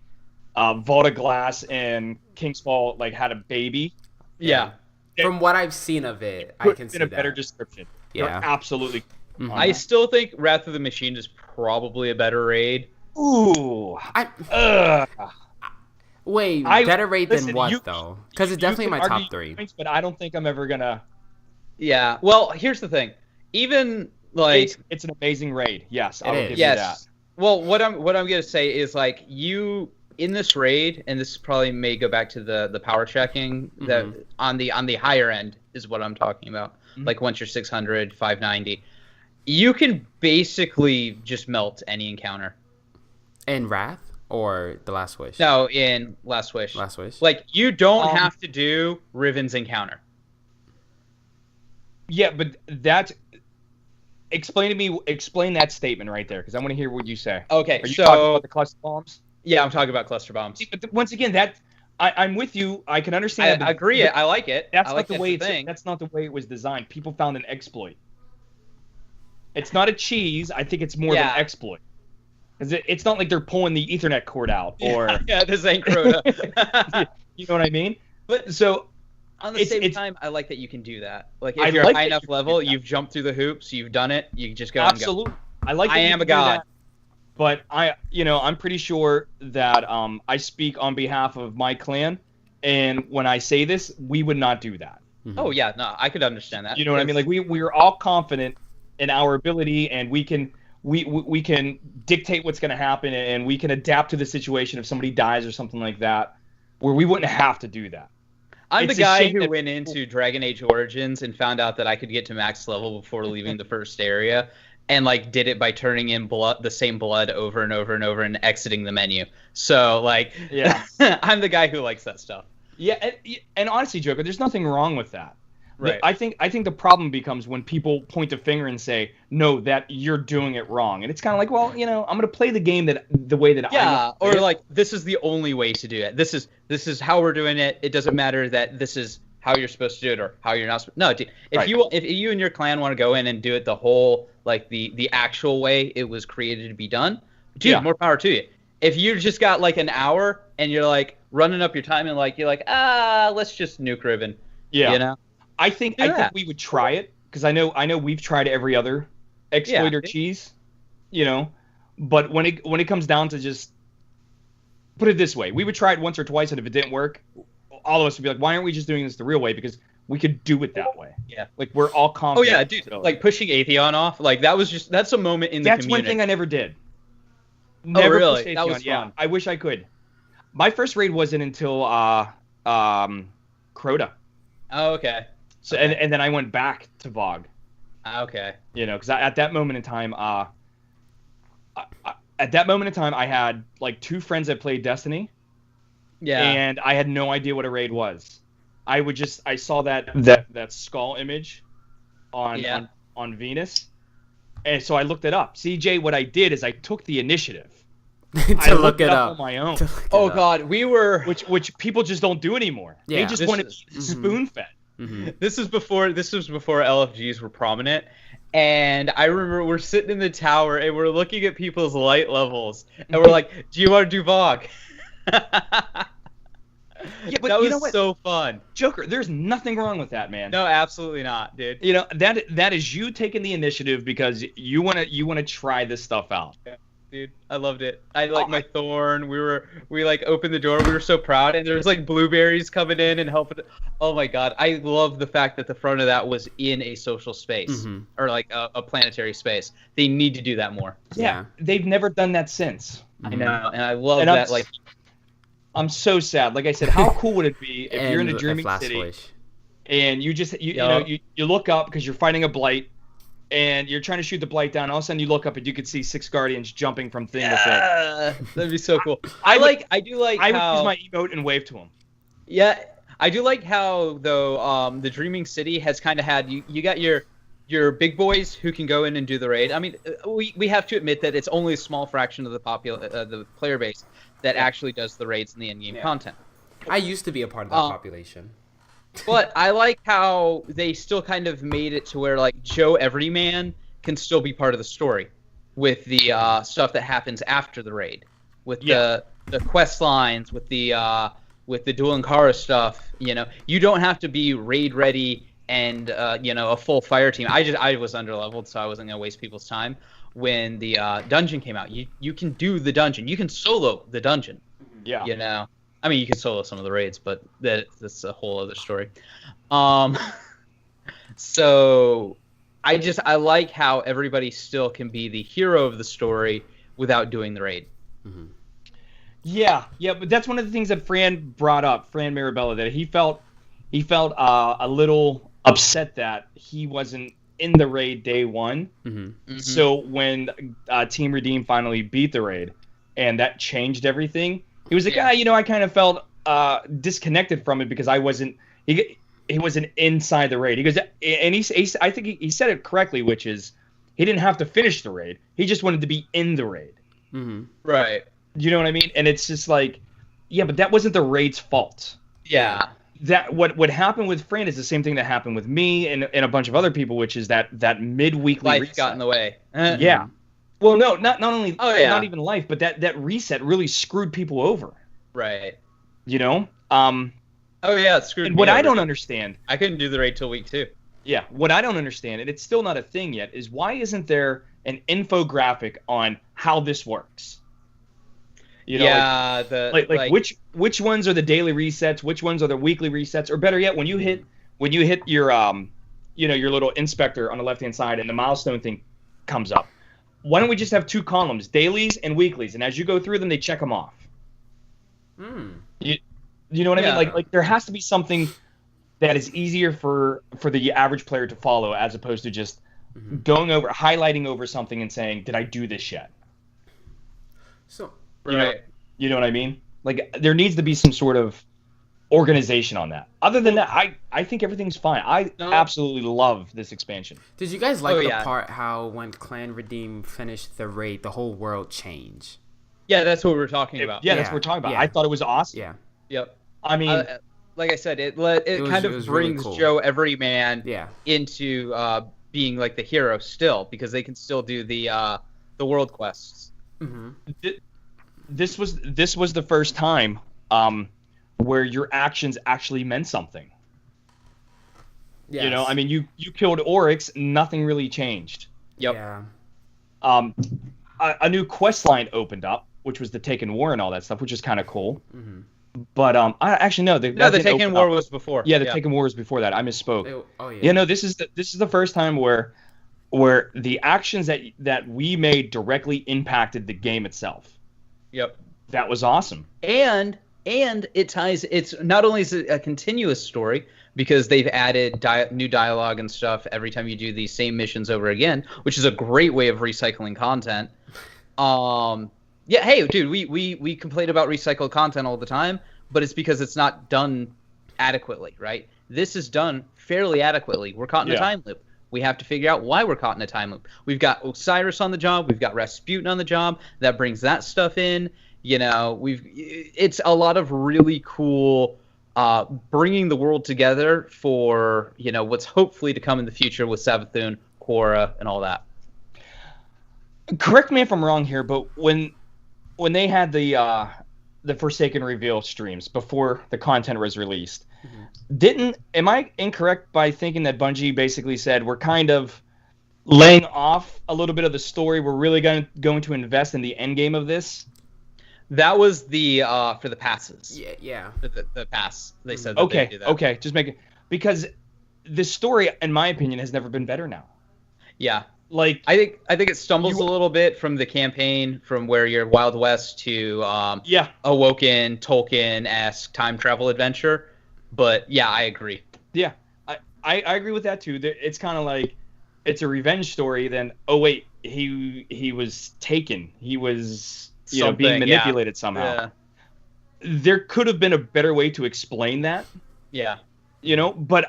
Volta Glass and King's Fall like had a baby. Yeah. From what I've seen of it, I can see that. In a better description. Yeah. Absolutely. I still think Wrath of the Machine is probably a better raid. Ooh. Wait, better raid than what, though? Because it's definitely in my top 3. Points, but I don't think I'm ever going to... Yeah. Well, here's the thing. Even, like... It's an amazing raid. Yes, I will give you that. Well, what I'm going to say is, like, in this raid, and this probably may go back to the power checking, that on the higher end is what I'm talking about. Like once you're 600, 590, you can basically just melt any encounter. In Wrath or the Last Wish? No, in Last Wish. Last Wish. Like you don't have to do Riven's encounter. Yeah, but that's explain that statement right there, because I want to hear what you say. Okay, are you talking about the cluster bombs? Yeah, I'm talking about cluster bombs. But once again, I'm with you. I can understand. I agree. I like it. That's not the way. That's not the way it was designed. People found an exploit. It's not a cheese. I think it's more of an exploit. It's not like they're pulling the Ethernet cord out or. Yeah, this ain't Crota. You know what I mean? But so. On the same time, I like that you can do that. Like if you're high enough level, you've jumped through the hoops, you've done it, you just go Absolutely. And go. I like that I am a god. But I'm pretty sure that I speak on behalf of my clan, and when I say this, we would not do that. Oh yeah, no, I could understand that. You know what I mean? Like we're all confident in our ability, and we can dictate what's going to happen, and we can adapt to the situation if somebody dies or something like that, where we wouldn't have to do that. I'm the guy who went into Dragon Age Origins and found out that I could get to max level before leaving the first area, and like did it by turning in the same blood over and over and over and exiting the menu. So like, yeah, I'm the guy who likes that stuff. Yeah, and honestly, Joker, there's nothing wrong with that. Right. I think the problem becomes when people point a finger and say, "No, that you're doing it wrong," and it's kind of like, well, I'm going to play the game the way that I. Yeah, or like this is the only way to do it. This is how we're doing it. It doesn't matter that this is how you're supposed to do it or how you're not. No, dude, if you and your clan want to go in and do it the whole like the actual way it was created to be done, dude, more power to you. If you just got like an hour and you're like running up your time and like you're like let's just nuke Riven. Yeah. You know. I think we would try it, because I know we've tried every other exploit or cheese, but when it comes down to just put it this way, we would try it once or twice, and if it didn't work, all of us would be like, why aren't we just doing this the real way? Because we could do it that way. Yeah, like we're all confident. Oh yeah, dude, like pushing Atheon off, like that's a moment in the community. That's one thing I never did. Never pushed Atheon. That was fun. Yeah, I wish I could. My first raid wasn't until Crota. Oh, okay. So and then I went back to VoG. Okay. Because at that moment in time, I had like 2 friends that played Destiny. Yeah. And I had no idea what a raid was. I saw that skull image on Venus, and so I looked it up. CJ, what I did is I took the initiative to look it up on my own. Oh God, we were which people just don't do anymore. Yeah. They just want to be spoon fed. Mm-hmm. This was before LFGs were prominent, and I remember we're sitting in the tower and we're looking at people's light levels, and we're like, "Do you want to do VoG?" Yeah, but that was know what? So fun. Joker, there's nothing wrong with that, man. No, absolutely not, dude. That is you taking the initiative because you wanna try this stuff out. Yeah. Dude, I loved it. I like my Thorn. We like opened the door. We were so proud, and there was like blueberries coming in and helping. Oh my God, I love the fact that the front of that was in a social space or like a planetary space. They need to do that more. Yeah, they've never done that since. I know, and I love that. Like, I'm so sad. Like I said, how cool would it be if you're in a Dreaming City and you just you look up because you're fighting a blight. And you're trying to shoot the blight down. All of a sudden, you look up and you could see 6 guardians jumping from thing to thing. That'd be so cool. I would use my emote and wave to them. Yeah, I do like how though the Dreaming City has kind of had you got your big boys who can go in and do the raid. I mean, we have to admit that it's only a small fraction of the player base that actually does the raids and the in-game content. I used to be a part of that population. But I like how they still kind of made it to where like Joe Everyman can still be part of the story with the stuff that happens after the raid, with the quest lines, with the Duel Ankara stuff. You don't have to be raid ready and a full fire team. I was underleveled, so I wasn't gonna waste people's time. When the dungeon came out, you can do the dungeon. You can solo the dungeon. Yeah. I mean, you can solo some of the raids, but that's a whole other story. So I like how everybody still can be the hero of the story without doing the raid. Mm-hmm. Yeah, but that's one of the things that Fran brought up, Fran Mirabella, that he felt a little upset that he wasn't in the raid day one. Mm-hmm. Mm-hmm. So when Team Redeem finally beat the raid, and that changed everything, he was like, I kind of felt disconnected from it because I wasn't. He wasn't inside the raid. He goes, and I think he said it correctly, which is he didn't have to finish the raid. He just wanted to be in the raid. Mm-hmm. Right. You know what I mean? And it's just like, yeah, but that wasn't the raid's fault. Yeah. That what happened with Fran is the same thing that happened with me and a bunch of other people, which is that midweekly life reset got in the way. Yeah. Well, no, not only not even life, but that reset really screwed people over. Right. You know? Oh yeah, it screwed and me what over. I don't understand. I couldn't do the raid till week 2. Yeah, what I don't understand, and it's still not a thing yet, is why isn't there an infographic on how this works? You know, like which ones are the daily resets, which ones are the weekly resets, or better yet, when you hit your your little inspector on the left hand side and the milestone thing comes up, why don't we just have 2 columns, dailies and weeklies, and as you go through them, they check them off. You know what I mean? Like there has to be something that is easier for the average player to follow, as opposed to just highlighting over something and saying, "Did I do this yet?" So, you know what I mean? Like there needs to be some sort of organization on that. Other than that, I think everything's fine. I absolutely love this expansion. Did you guys like the part how when Clan Redeem finished the raid, the whole world changed? Yeah, that's what we're talking about. Yeah, that's what we're talking about. I thought it was awesome. Yeah. Yep. I mean, like I said, it kind of brings really cool. Joe Everyman into being like the hero still, because they can still do the world quests. Mm-hmm. This was the first time where your actions actually meant something. Yes. You know, I mean, you killed Oryx, nothing really changed. Yep. Yeah. A new quest line opened up, which was the Taken War and all that stuff, which is kind of cool. Mm-hmm. But I actually no, the Taken War was before. Yeah, the Taken War was before that. I misspoke. Oh yeah. Yeah, no, this is the first time where the actions that we made directly impacted the game itself. Yep. That was awesome. And it ties. It's not only is it a continuous story, because they've added new dialogue and stuff every time you do these same missions over again, which is a great way of recycling content. Yeah, hey, dude, we complain about recycled content all the time, but it's because it's not done adequately, right? This is done fairly adequately. We're caught in a time loop. We have to figure out why we're caught in a time loop. We've got Osiris on the job. We've got Rasputin on the job. That brings that stuff in. You know, it's a lot of really cool bringing the world together for, you know, what's hopefully to come in the future with Savathun, Quora, and all that. Correct me if I'm wrong here, but when they had the Forsaken Reveal streams before the content was released, am I incorrect by thinking that Bungie basically said we're kind of laying off a little bit of the story, we're really going to invest in the end game of this? That was the for the passes. Yeah. For the pass. They said that they do that. Okay, just make it, because the story, in my opinion, has never been better now. Yeah. Like I think it stumbles a little bit from the campaign, from where you're Wild West to Awoken Tolkien-esque time travel adventure. But yeah, I agree. Yeah, I agree with that too. It's kind of like it's a revenge story. Then wait, he was taken. He was being manipulated somehow. Yeah. There could have been a better way to explain that. Yeah. But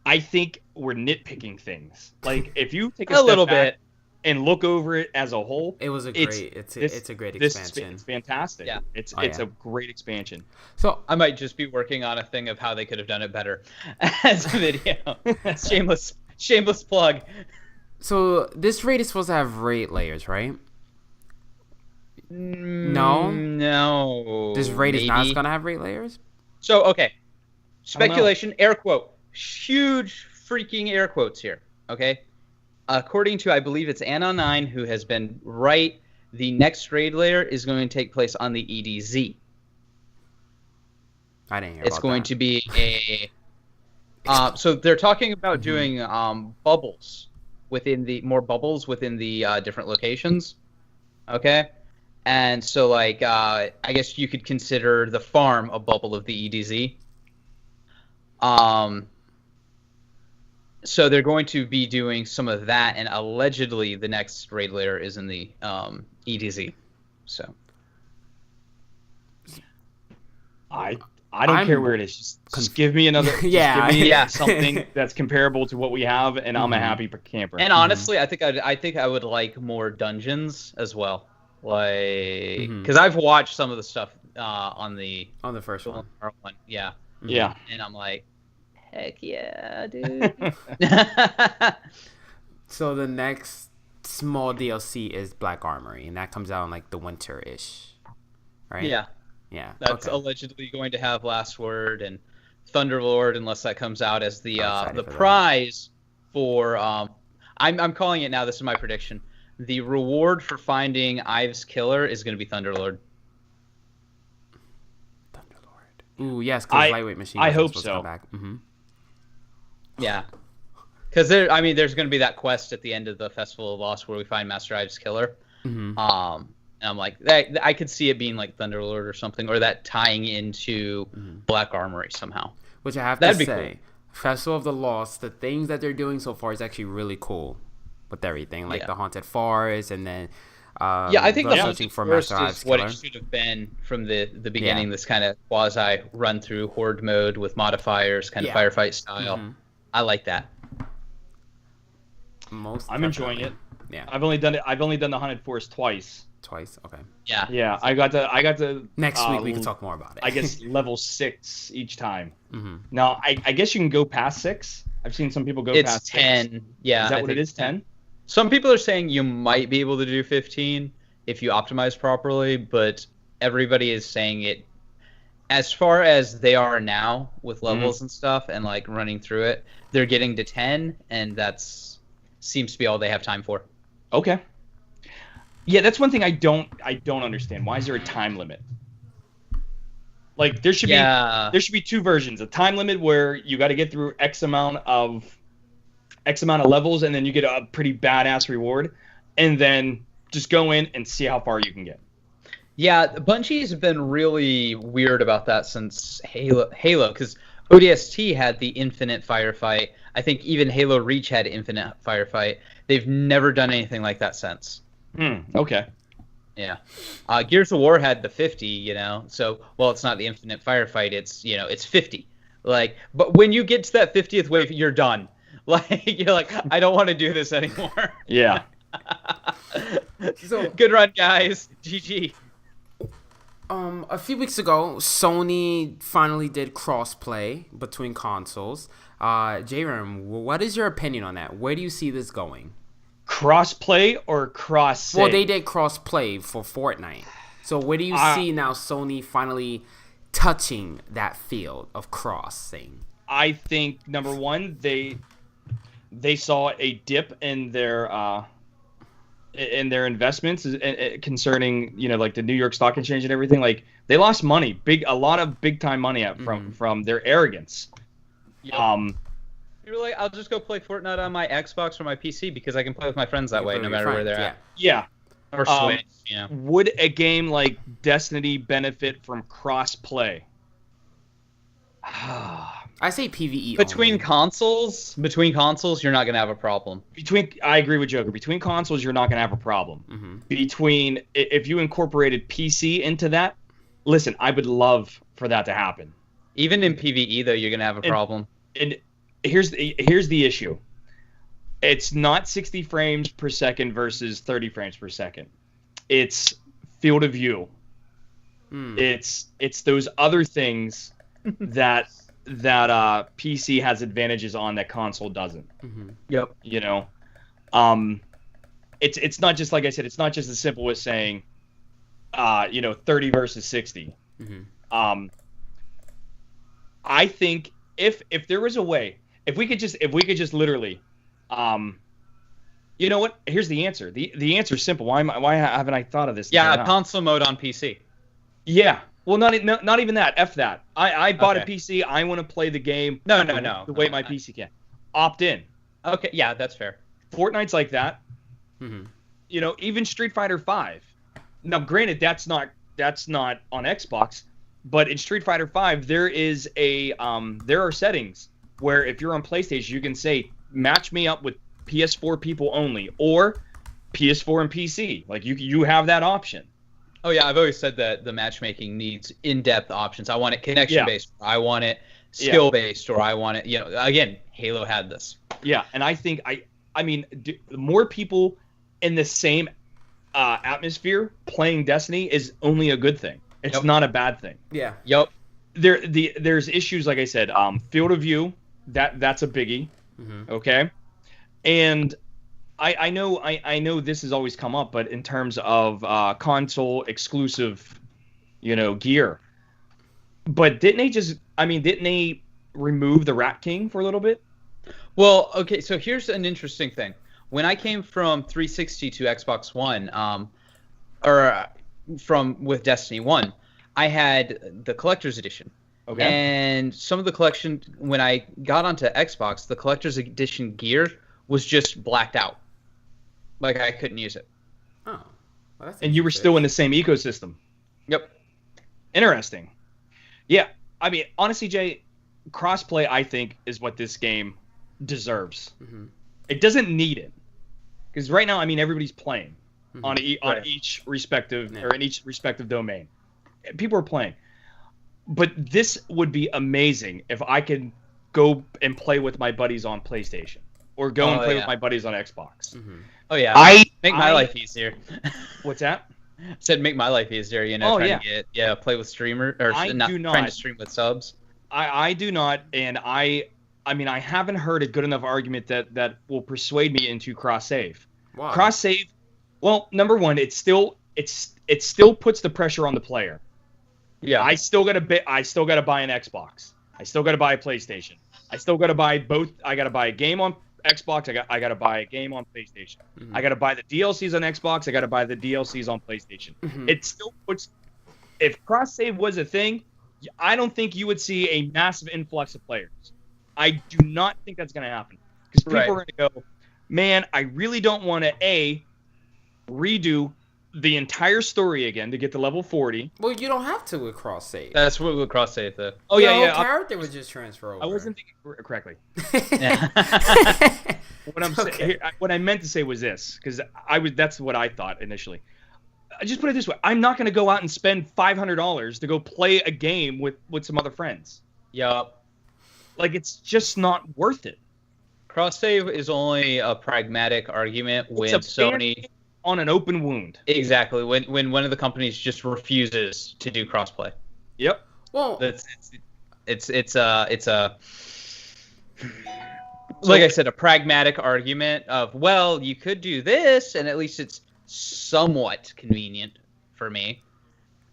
I think we're nitpicking things. Like if you take a little step back bit and look over it as a whole, it was it's a great expansion. It's fantastic. Yeah. It's a great expansion. So I might just be working on a thing of how they could have done it better as a video. shameless plug. So this raid is supposed to have raid layers, right? No. This raid is not going to have raid layers? So, okay. Speculation, air quote. Huge freaking air quotes here, okay? According to, I believe it's Anna9, who has been right, the next raid layer is going to take place on the EDZ. I didn't hear It's about going that. to be a... so they're talking about doing bubbles within the different locations, okay? And so, like, I guess you could consider the farm a bubble of the EDZ. So they're going to be doing some of that, and allegedly the next raid layer is in the EDZ. So I don't care where it is. Just give me another. Yeah, give me something that's comparable to what we have, and I'm a happy camper. And honestly, I think I would like more dungeons as well, like because I've watched some of the stuff on the first one. Yeah. Yeah. And I'm like, heck yeah, dude. So the next small DLC is Black Armory, and that comes out in like the winter-ish, right? Yeah. Yeah. That's allegedly going to have Last Word and Thunderlord, unless that comes out as the prize for. I'm calling it now. This is my prediction. The reward for finding Ives' killer is going to be Thunderlord. Ooh, yes, because lightweight machine. I hope so. Come back. Yeah, because there's going to be that quest at the end of the Festival of Lost where we find Master Ives' killer. And I'm like, I could see it being like Thunderlord or something, or that tying into Black Armory somehow. Which I have to say, Festival of the Lost, the things that they're doing so far is actually really cool with everything, like the Haunted Forest, and then I think the Haunted Forest is what killer. it should have been from the beginning. This kind of quasi run through horde mode with modifiers, kind of firefight style. I like that. I'm enjoying it. Yeah, I've only done the Haunted Forest twice. Okay. Yeah. I got to. Next week we can talk more about it. I guess level 6 each time. Now I guess you can go past 6. I've seen some people go past 10. 6. Yeah. Is that what it is? 10. Some people are saying you might be able to do 15 if you optimize properly, but everybody is saying it. As far as they are now with levels and stuff and like running through it, they're getting to 10, and that's seems to be all they have time for. Okay. Yeah, that's one thing I don't understand. Why is there a time limit? Like there should be 2 versions: a time limit where you got to get through X amount of levels, and then you get a pretty badass reward, and then just go in and see how far you can get. Yeah, Bungie's have been really weird about that since Halo, because ODST had the infinite firefight. I think even Halo Reach had infinite firefight. They've never done anything like that since. Okay. Yeah. Gears of War had the 50, so, well, it's not the infinite firefight, it's 50. Like, but when you get to that 50th wave, you're done. Like, you're like, I don't want to do this anymore. Yeah. So good run, guys. GG. A few weeks ago, Sony finally did crossplay between consoles. J-Ram, what is your opinion on that? Where do you see this going? Crossplay or cross-save? Well, they did crossplay for Fortnite. So where do you see now Sony finally touching that field of crossing? I think, number one, they saw a dip in their investments concerning, like the New York Stock Exchange and everything. Like, they lost money, a lot of big time money from their arrogance. Yep. You're like, I'll just go play Fortnite on my Xbox or my PC because I can play with my friends that way, no matter where they're at. Yeah. Or Switch, Would a game like Destiny benefit from cross-play? I say PvE Between only. consoles, you're not going to have a problem. I agree with Joker. Between consoles, you're not going to have a problem. If you incorporated PC into that, listen, I would love for that to happen. Even in PvE, though, you're going to have a problem. And here's the issue. It's not 60 frames per second versus 30 frames per second. It's field of view. It's those other things that PC has advantages on that console doesn't. Yep. It's not just, like I said, it's not just as simple as saying 30 versus 60. I think if there was a way, if we could just literally, you know what? Here's the answer. The answer is simple. Why haven't I thought of this? Yeah, console mode on PC. Yeah. Well, not even that. F that. I bought a PC. I want to play the game. No. The way my PC can. Opt in. Okay. Yeah, that's fair. Fortnite's like that. Even Street Fighter 5. Now, granted, that's not on Xbox, but in Street Fighter V, there are settings where if you're on PlayStation, you can say match me up with PS4 people only, or PS4 and PC. Like you have that option. Oh yeah, I've always said that the matchmaking needs in-depth options. I want it connection-based, or I want it skill-based, or I want it, again, Halo had this. Yeah, and I think the more people in the same atmosphere playing Destiny is only a good thing. It's not a bad thing. Yeah. Yep. There's issues, like I said, field of view, that's a biggie. Mm-hmm. Okay. And I know this has always come up, but in terms of console exclusive, gear, but didn't they remove the Rat King for a little bit? Well, okay, so here's an interesting thing. When I came from 360 to Xbox One, with Destiny 1, I had the collector's edition. Okay. And some of the collection, when I got onto Xbox, the collector's edition gear was just blacked out. Like, I couldn't use it. Oh. Well, and you were still in the same ecosystem. Yep. Interesting. Yeah. I mean, honestly, Jay, crossplay, I think, is what this game deserves. Mm-hmm. It doesn't need it. Because right now, everybody's playing on each respective, or in each respective domain. People are playing. But this would be amazing if I could go and play with my buddies on PlayStation. Or go and play with my buddies on Xbox. Mm-hmm. Oh, yeah. Make my life easier. What's that? Said make my life easier, trying to get, play with streamer, or trying to stream with subs. I do not, and I haven't heard a good enough argument that will persuade me into cross-save. Wow. Cross-save, well, number one, it still puts the pressure on the player. Yeah. I still gotta buy an Xbox. I still gotta buy a PlayStation. I still gotta buy both. I gotta buy a game on Xbox. I gotta buy a game on PlayStation. Mm-hmm. I gotta buy the DLCs on Xbox. I gotta buy the DLCs on PlayStation. Mm-hmm. It still puts. If cross-save was a thing, I don't think you would see a massive influx of players. I do not think that's gonna happen, because people are gonna go, man, I really don't want to redo the entire story again to get to level 40. Well, you don't have to with cross save. That's what with cross save though. Oh yeah. Character would just transfer over. I wasn't thinking correctly. What I meant to say was this, because that's what I thought initially. I just put it this way: I'm not going to go out and spend $500 to go play a game with some other friends. Yup. Like, it's just not worth it. Cross save is only a pragmatic argument when Sony on an open wound. Exactly. When one of the companies just refuses to do crossplay. Yep. Well, it's a like I said, a pragmatic argument of, well, you could do this, and at least it's somewhat convenient for me.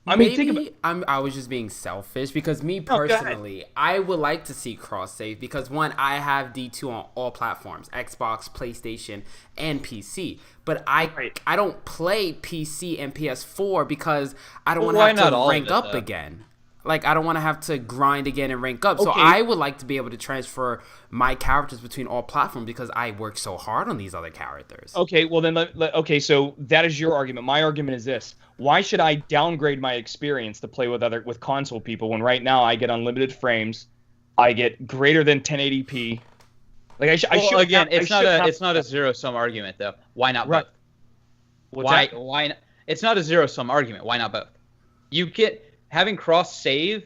I mean, I was just being selfish, because me personally, I would like to see cross save, because one, I have D2 on all platforms, Xbox, PlayStation, and PC. But I don't play PC and PS4 because I don't want to have to rank up again. Like, I don't want to have to grind again and rank up. Okay. So I would like to be able to transfer my characters between all platforms, because I work so hard on these other characters. Okay, well then, so that is your argument. My argument is this: why should I downgrade my experience to play with console people when right now I get unlimited frames, I get greater than 1080p? Like, it's not a zero sum argument though. Why not both? Why not? It's not a zero sum argument. Why not both? You get. Having cross-save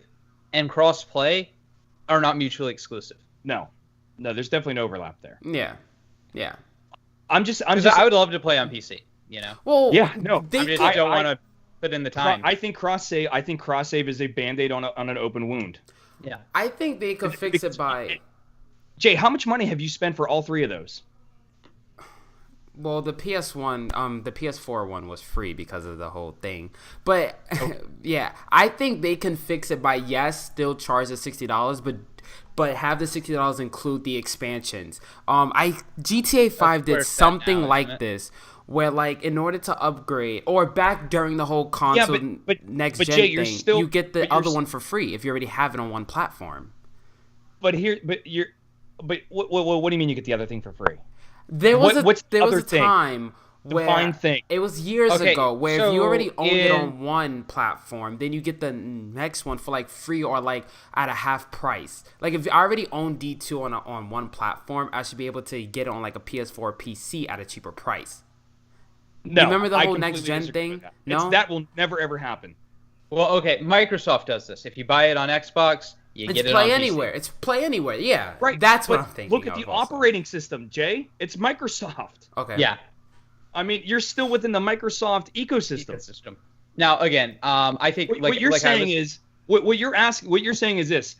and cross-play are not mutually exclusive. No, there's definitely no overlap there. Yeah. I would love to play on PC, Well, yeah, no. I just don't want to put in the time. I think cross-save is a Band-Aid on an open wound. Yeah. I think they could fix it by... Jay, how much money have you spent for all three of those? Well, the PS4 one was free because of the whole thing. But, yeah, I think they can fix it by, still charge the $60, but have the $60 include the expansions. GTA 5 did something like this, where, like, in order to upgrade, or back during the whole console next-gen thing, you get the other one for free if you already have it on one platform. But what do you mean you get the other thing for free? There was a time defined thing. It was years ago where if you already owned it on one platform, then you get the next one for like free or like at a half price. Like if I already own D2 on one platform, I should be able to get it on like a PS4 or PC at a cheaper price. No, you remember the whole next gen thing? No, that will never ever happen. Well, okay, Microsoft does this. If you buy it on Xbox, you get it on Play PC. Anywhere. It's Play Anywhere. Yeah, right. That's what I'm thinking. Look at the operating system, Jay. It's Microsoft. Okay. Yeah. I mean, you're still within the Microsoft ecosystem. Now, again, I think what you're saying is what you're saying is this.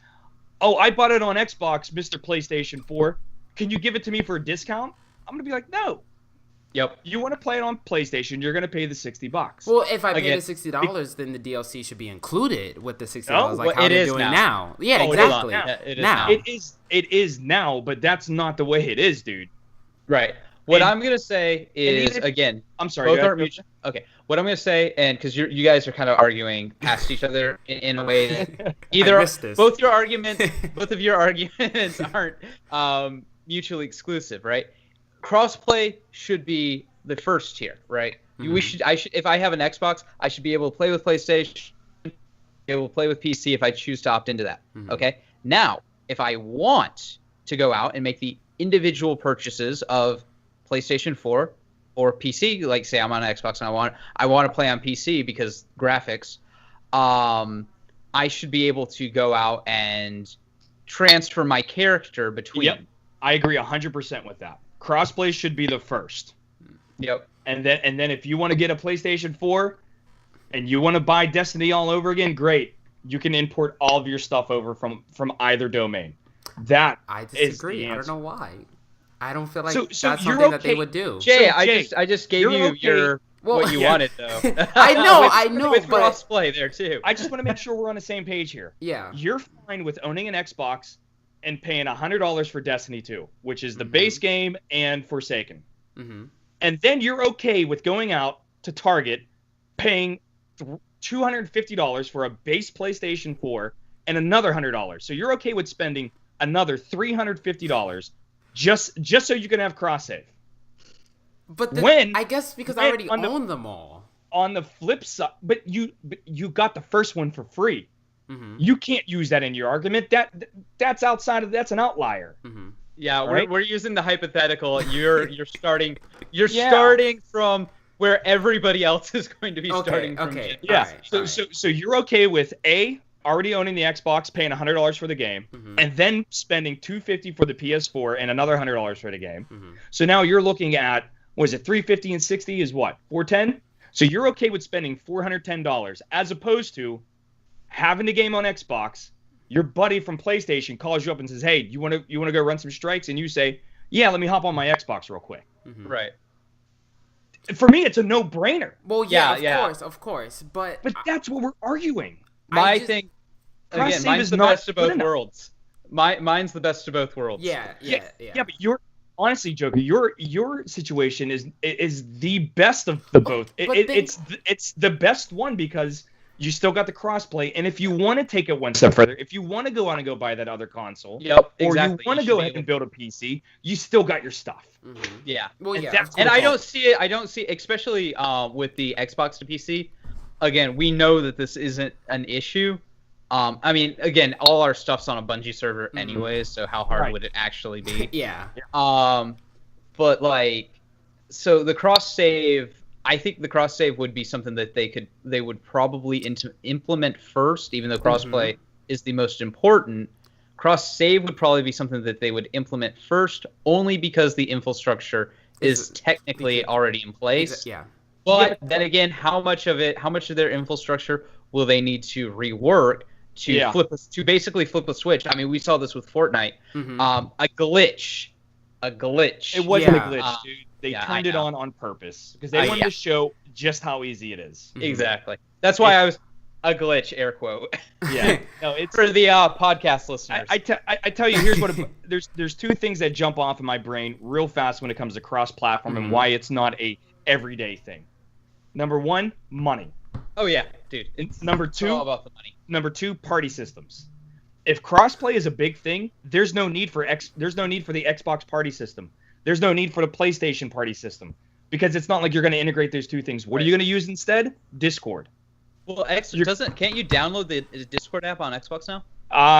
Oh, I bought it on Xbox, Mr. PlayStation 4. Can you give it to me for a discount? I'm gonna be like, no. Yep. You want to play it on PlayStation, you're gonna pay the $60. Well, if I pay the $60, then the DLC should be included with the $60, like how they're doing now. Yeah, exactly. It is now, but that's not the way it is, dude. Right. What I'm gonna say is again. I'm sorry. Both are mutual. Okay. What I'm gonna say, and because you guys are kind of arguing past each other in a way that either both of your arguments aren't mutually exclusive, right? Crossplay should be the first tier, right? Mm-hmm. If I have an Xbox, I should be able to play with PlayStation, be able to play with PC if I choose to opt into that. Mm-hmm. Okay. Now, if I want to go out and make the individual purchases of PlayStation 4 or PC, like say I'm on an Xbox and I want to play on PC because graphics, I should be able to go out and transfer my character between. Yep, I agree 100% with that. Crossplay should be the first. Yep. And then if you want to get a PlayStation 4 and you want to buy Destiny all over again, great. You can import all of your stuff over from either domain. That I disagree. I don't know why. I don't feel like that's you're something that they would do. Jay, I just gave you what you wanted, though. I know, with but crossplay there too. I just want to make sure we're on the same page here. Yeah. You're fine with owning an Xbox and paying $100 for Destiny 2, which is the base game and Forsaken. Mm-hmm. And then you're okay with going out to Target, paying $250 for a base PlayStation 4 and another $100. So you're okay with spending another $350 just so you can have cross save. But I guess because I already own them all. On the flip side, but you got the first one for free. Mm-hmm. You can't use that in your argument. That's an outlier. Mm-hmm. Yeah, right? we're using the hypothetical. You're starting starting from where everybody else is going to be starting from. Okay. Yeah. Right, so you're okay with already owning the Xbox, paying $100 for the game, and then spending $250 for the PS4 and another $100 for the game. Mm-hmm. So now you're looking at, was it $350 and $60 is what? $410? So you're okay with spending $410 as opposed to having the game on Xbox. Your buddy from PlayStation calls you up and says, "Hey, you want to go run some strikes?" And you say, "Yeah, let me hop on my Xbox real quick." Mm-hmm. Right. For me, it's a no-brainer. Well, of course, but that's what we're arguing. My thing, again, mine's the best of both worlds. Mine's the best of both worlds. Yeah. But honestly, Joker, your situation is the best of the both. It's the best one because you still got the crossplay, and if you want to take it one step further, if you want to go on and go buy that other console, or you want to go ahead and build a PC, you still got your stuff. Mm-hmm. Yeah. Well, and I don't see it, especially with the Xbox to PC. Again, we know that this isn't an issue. I mean, again, all our stuff's on a Bungie server anyways, so how hard would it actually be? Yeah. But so the cross save. I think the cross save would be something that they would probably implement first, even though crossplay is the most important. Cross save would probably be something that they would implement first, only because the infrastructure is technically already in place. Yeah. But then again, how much of their infrastructure will they need to rework to basically flip a switch? I mean, we saw this with Fortnite. Mm-hmm. A glitch. It wasn't a glitch, dude. They turned it on purpose because they wanted to show just how easy it is. Exactly. That's why I was a glitch, air quote. Yeah. No, it's for the podcast listeners. I tell you, here's what there's two things that jump off in my brain real fast when it comes to cross-platform and why it's not a everyday thing. Number one, money. Oh yeah, dude. Number two, all about the money. Number two, party systems. If crossplay is a big thing, there's no need for the Xbox party system. There's no need for the PlayStation party system because it's not like you're going to integrate those two things. What are you going to use instead? Discord. Well, can't you download the Discord app on Xbox now?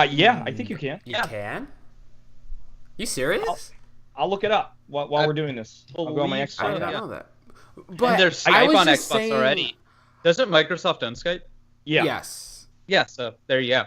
Yeah, I think you can. You can? You serious? I'll look it up while we're doing this. I'll go on my Xbox. I didn't know that. But and there's Skype on Xbox saying... already. Doesn't Microsoft own Skype? Yeah. Yes. Yeah, so there you go.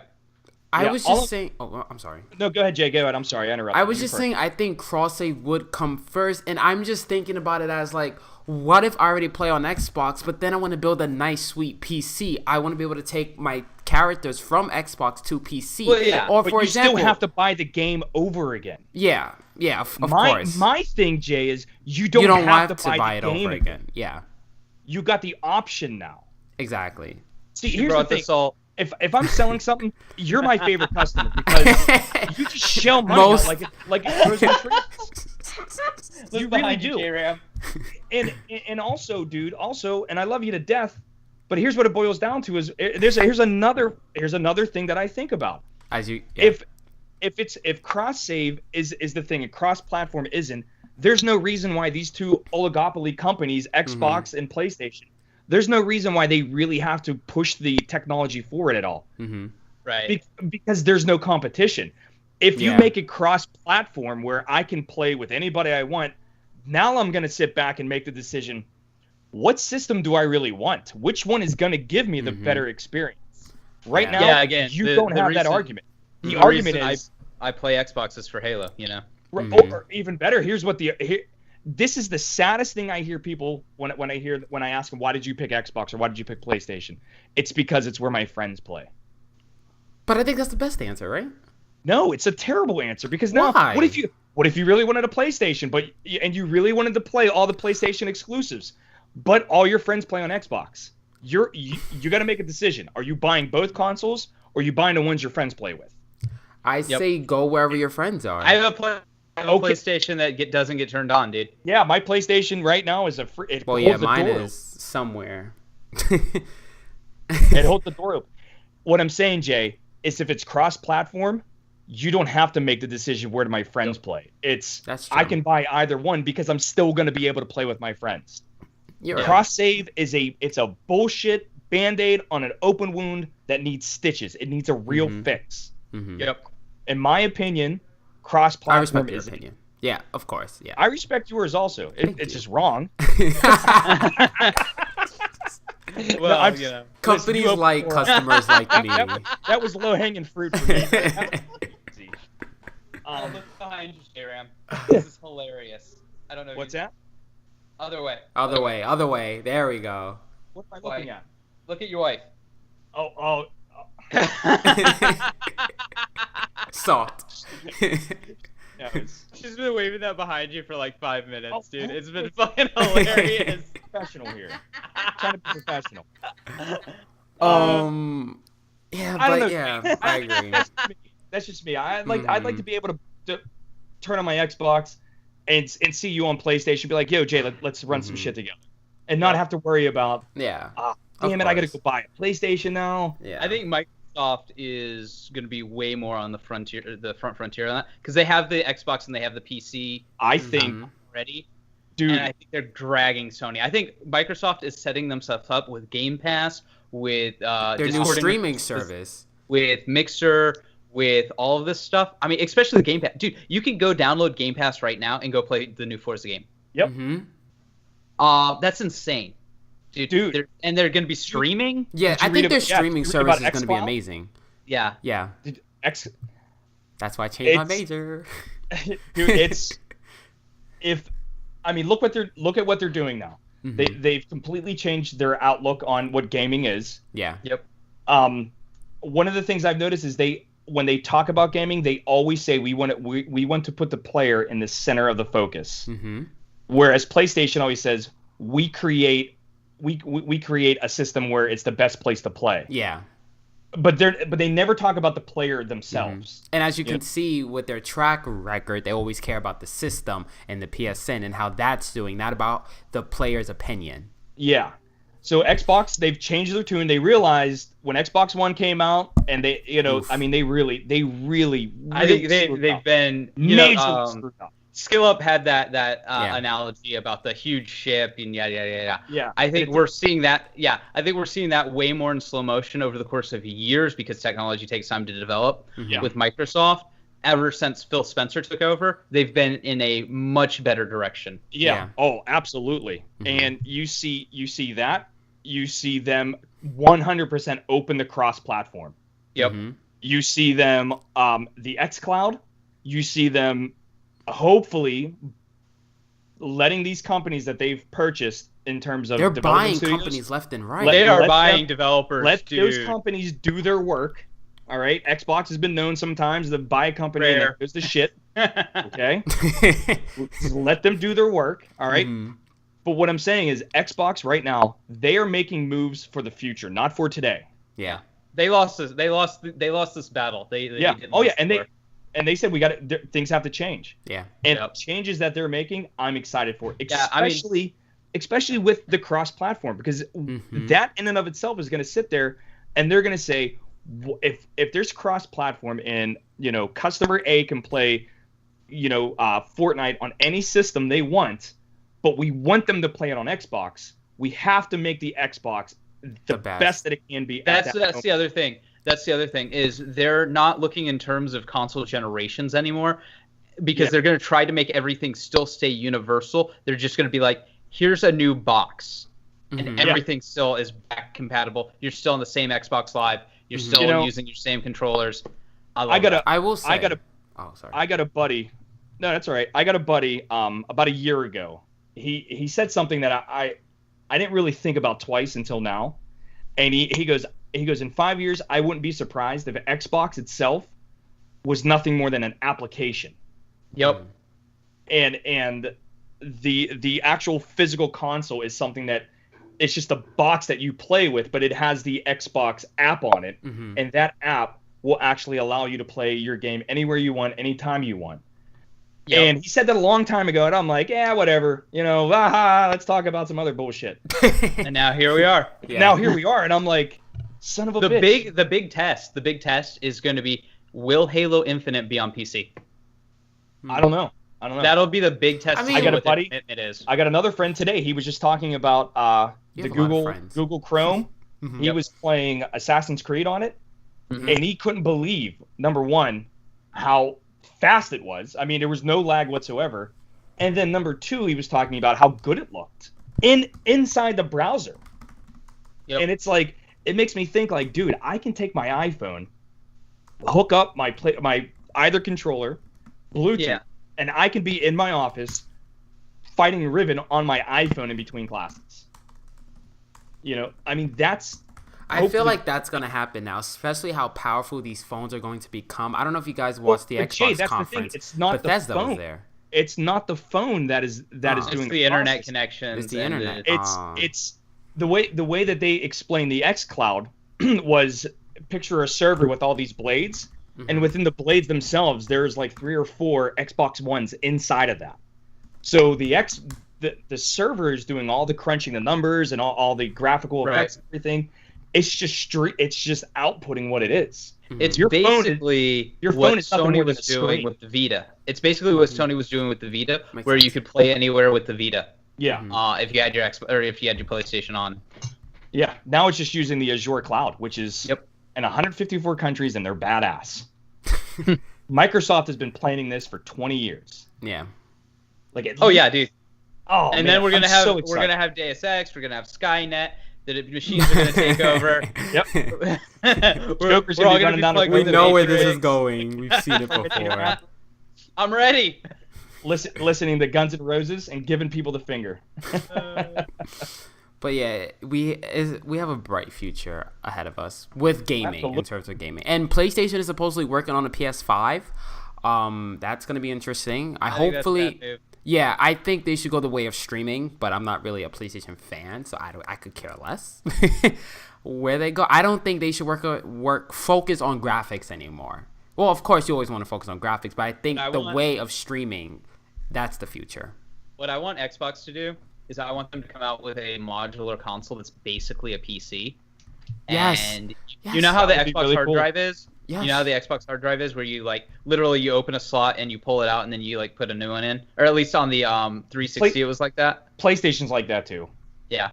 I was just saying... Oh, I'm sorry. No, go ahead, Jay. Go ahead. I'm sorry. I interrupted. I was just saying I think cross-save would come first, and I'm just thinking about it as like, what if I already play on Xbox, but then I want to build a nice, sweet PC? I want to be able to take my characters from Xbox to PC. Well, yeah, or, but for you example... still have to buy the game over again. Yeah, of course. My thing, Jay, is you don't have to buy it the game over again. Yeah. You got the option now. Exactly. See, here's the thing. If I'm selling something, you're my favorite customer because you just shell money out like it goes free. You really do. And also, dude, and I love you to death, but here's what it boils down to: is here's another thing that I think about. If cross save is the thing and cross platform isn't, there's no reason why these two oligopoly companies, Xbox and PlayStation, there's no reason why they really have to push the technology forward at all. Right. Because there's no competition. If you make it cross-platform where I can play with anybody I want, now I'm going to sit back and make the decision, what system do I really want? Which one is going to give me the better experience? Right now, you don't have that argument. The argument is... I play Xboxes for Halo, you know? Or even better, here's what this is the saddest thing I hear people when I ask them, why did you pick Xbox or why did you pick PlayStation? It's because it's where my friends play. But I think that's the best answer, right? No, it's a terrible answer because now what if you really wanted a PlayStation and you really wanted to play all the PlayStation exclusives, but all your friends play on Xbox? You got to make a decision. Are you buying both consoles or are you buying the ones your friends play with? I say go wherever your friends are. I have a PlayStation that doesn't get turned on, dude. Yeah, my PlayStation right now is mine is somewhere. It holds the door open. What I'm saying, Jay, is if it's cross-platform, you don't have to make the decision where do my friends play. That's true. I can buy either one because I'm still going to be able to play with my friends. Cross-save it's a bullshit Band-Aid on an open wound that needs stitches. It needs a real fix. Yep. In my opinion, cross-platform I respect your opinion. Yeah, of course. Yeah. I respect yours also. It's just wrong. Well, companies like customers like me. That was low-hanging fruit for me. Look behind you, J-Ram. This is hilarious. I don't know. What's that? Other way. Other way. There we go. What am I looking at? Look at your wife. Oh. Soft. She's been waving that behind you for like 5 minutes, dude. It's been fucking hilarious. Professional here. Trying to be professional. I agree. That's just me. I'd like to be able to turn on my Xbox and see you on PlayStation. Be like, yo, Jay, let's run some shit together, and not have to worry about. Yeah. Damn it! I gotta go buy a PlayStation now. Yeah. I think Microsoft is going to be way more on the front frontier on that because they have the Xbox and they have the PC. I think ready, dude. And I think they're dragging Sony. I think Microsoft is setting themselves up with Game Pass, with their new streaming service, with Mixer, with all of this stuff. I mean, especially the Game Pass, dude. You can go download Game Pass right now and go play the new Forza game. Yep. That's insane. Dude. They're going to be streaming? Yeah, I think their streaming service is going to be amazing. Yeah. Yeah. That's why I changed my major. Dude, look at what they're doing now. They've completely changed their outlook on what gaming is. Yeah. Yep. One of the things I've noticed is when they talk about gaming, they always say we want to put the player in the center of the focus. Whereas PlayStation always says we create a system where it's the best place to play. Yeah. But they never talk about the player themselves. And as you can see with their track record, they always care about the system and the PSN and how that's doing, not about the player's opinion. Yeah. So Xbox, they've changed their tune. They realized when Xbox One came out, and they really I think they've been majorly screwed up. Skill Up had that analogy about the huge ship and yada yada yada. Yeah. I think we're seeing that. Yeah, I think we're seeing that way more in slow motion over the course of years because technology takes time to develop. With Microsoft, ever since Phil Spencer took over, they've been in a much better direction. Yeah. Oh, absolutely. And you see that. You see them 100% open the cross-platform. Yep. You see them the xCloud. You see them hopefully letting these companies that they've purchased in terms of they're buying studios, companies left and right. They are buying developers. Let those companies do their work. All right. Xbox has been known sometimes to buy a company and that goes to shit. Okay. Just let them do their work. All right. But what I'm saying is Xbox right now, they are making moves for the future, not for today. Yeah. They lost this battle. And they said things have to change. Yeah. And changes that they're making, I'm excited for. Especially with the cross-platform, because that in and of itself is going to sit there and they're going to say, if there's cross-platform and, customer A can play, Fortnite on any system they want, but we want them to play it on Xbox, we have to make the Xbox the best that it can be. That's the other thing. That's the other thing is they're not looking in terms of console generations anymore because they're going to try to make everything still stay universal. They're just going to be like, here's a new box and everything still is back compatible. You're still on the same Xbox Live. You're still using your same controllers. I got a buddy. No, that's all right. I got a buddy about a year ago. He said something that I didn't really think about twice until now. And he goes, in 5 years, I wouldn't be surprised if Xbox itself was nothing more than an application. Yep. And the actual physical console is something that it's just a box that you play with, but it has the Xbox app on it. And that app will actually allow you to play your game anywhere you want, anytime you want. Yep. And he said that a long time ago, and I'm like, yeah, whatever. Let's talk about some other bullshit. And now here we are. Now here we are, and I'm like, son of a bitch. The big test is going to be, will Halo Infinite be on PC? I don't know. That'll be the big test. I got a buddy. It is. I got another friend today. He was just talking about the Google Chrome. He was playing Assassin's Creed on it, and he couldn't believe, number one, how fast it was. I mean, there was no lag whatsoever. And then number two, he was talking about how good it looked inside the browser. Yep. And it's like, it makes me think like, dude, I can take my iPhone, hook up my either controller, Bluetooth, and I can be in my office fighting Riven on my iPhone in between classes. I mean, that's... I feel like that's going to happen now, especially how powerful these phones are going to become. I don't know if you guys watched the Xbox conference. It's not Bethesda the phone. Was there. It's not the phone that is doing the internet connection. It's the internet. It's the way that they explained the xCloud was picture a server with all these blades, and within the blades themselves, there's like 3 or 4 Xbox Ones inside of that. So the server is doing all the crunching the numbers and all the graphical effects and everything. It's just outputting what it is. It's basically what Sony was doing with the Vita. It's basically what Sony was doing with the Vita, where you could play anywhere with the Vita. Yeah. If you had your if you had your PlayStation on. Yeah. Now it's just using the Azure cloud, which is in 154 countries, and they're badass. Microsoft has been planning this for 20 years. Yeah. Yeah, dude. Oh, and then we're gonna have Deus Ex. We're gonna have Skynet. The machines are going to take over. Yep. we're all going to be plugged We know where this is going. We've seen it before. I'm ready. Listening to Guns N' Roses and giving people the finger. But yeah, we have a bright future ahead of us with gaming. In terms of gaming. And PlayStation is supposedly working on a PS5. That's going to be interesting. Yeah, I think they should go the way of streaming, but I'm not really a PlayStation fan, so I could care less where they go. I don't think they should focus on graphics anymore. Well, of course, you always want to focus on graphics, but I think way of streaming, that's the future. What I want Xbox to do is I want them to come out with a modular console that's basically a PC. Yes. And you know how the Xbox hard drive is? Yes. You know how the Xbox hard drive is, where you like literally you open a slot and you pull it out and then you like put a new one in, or at least on the 360 it was like that. PlayStation's like that too. Yeah,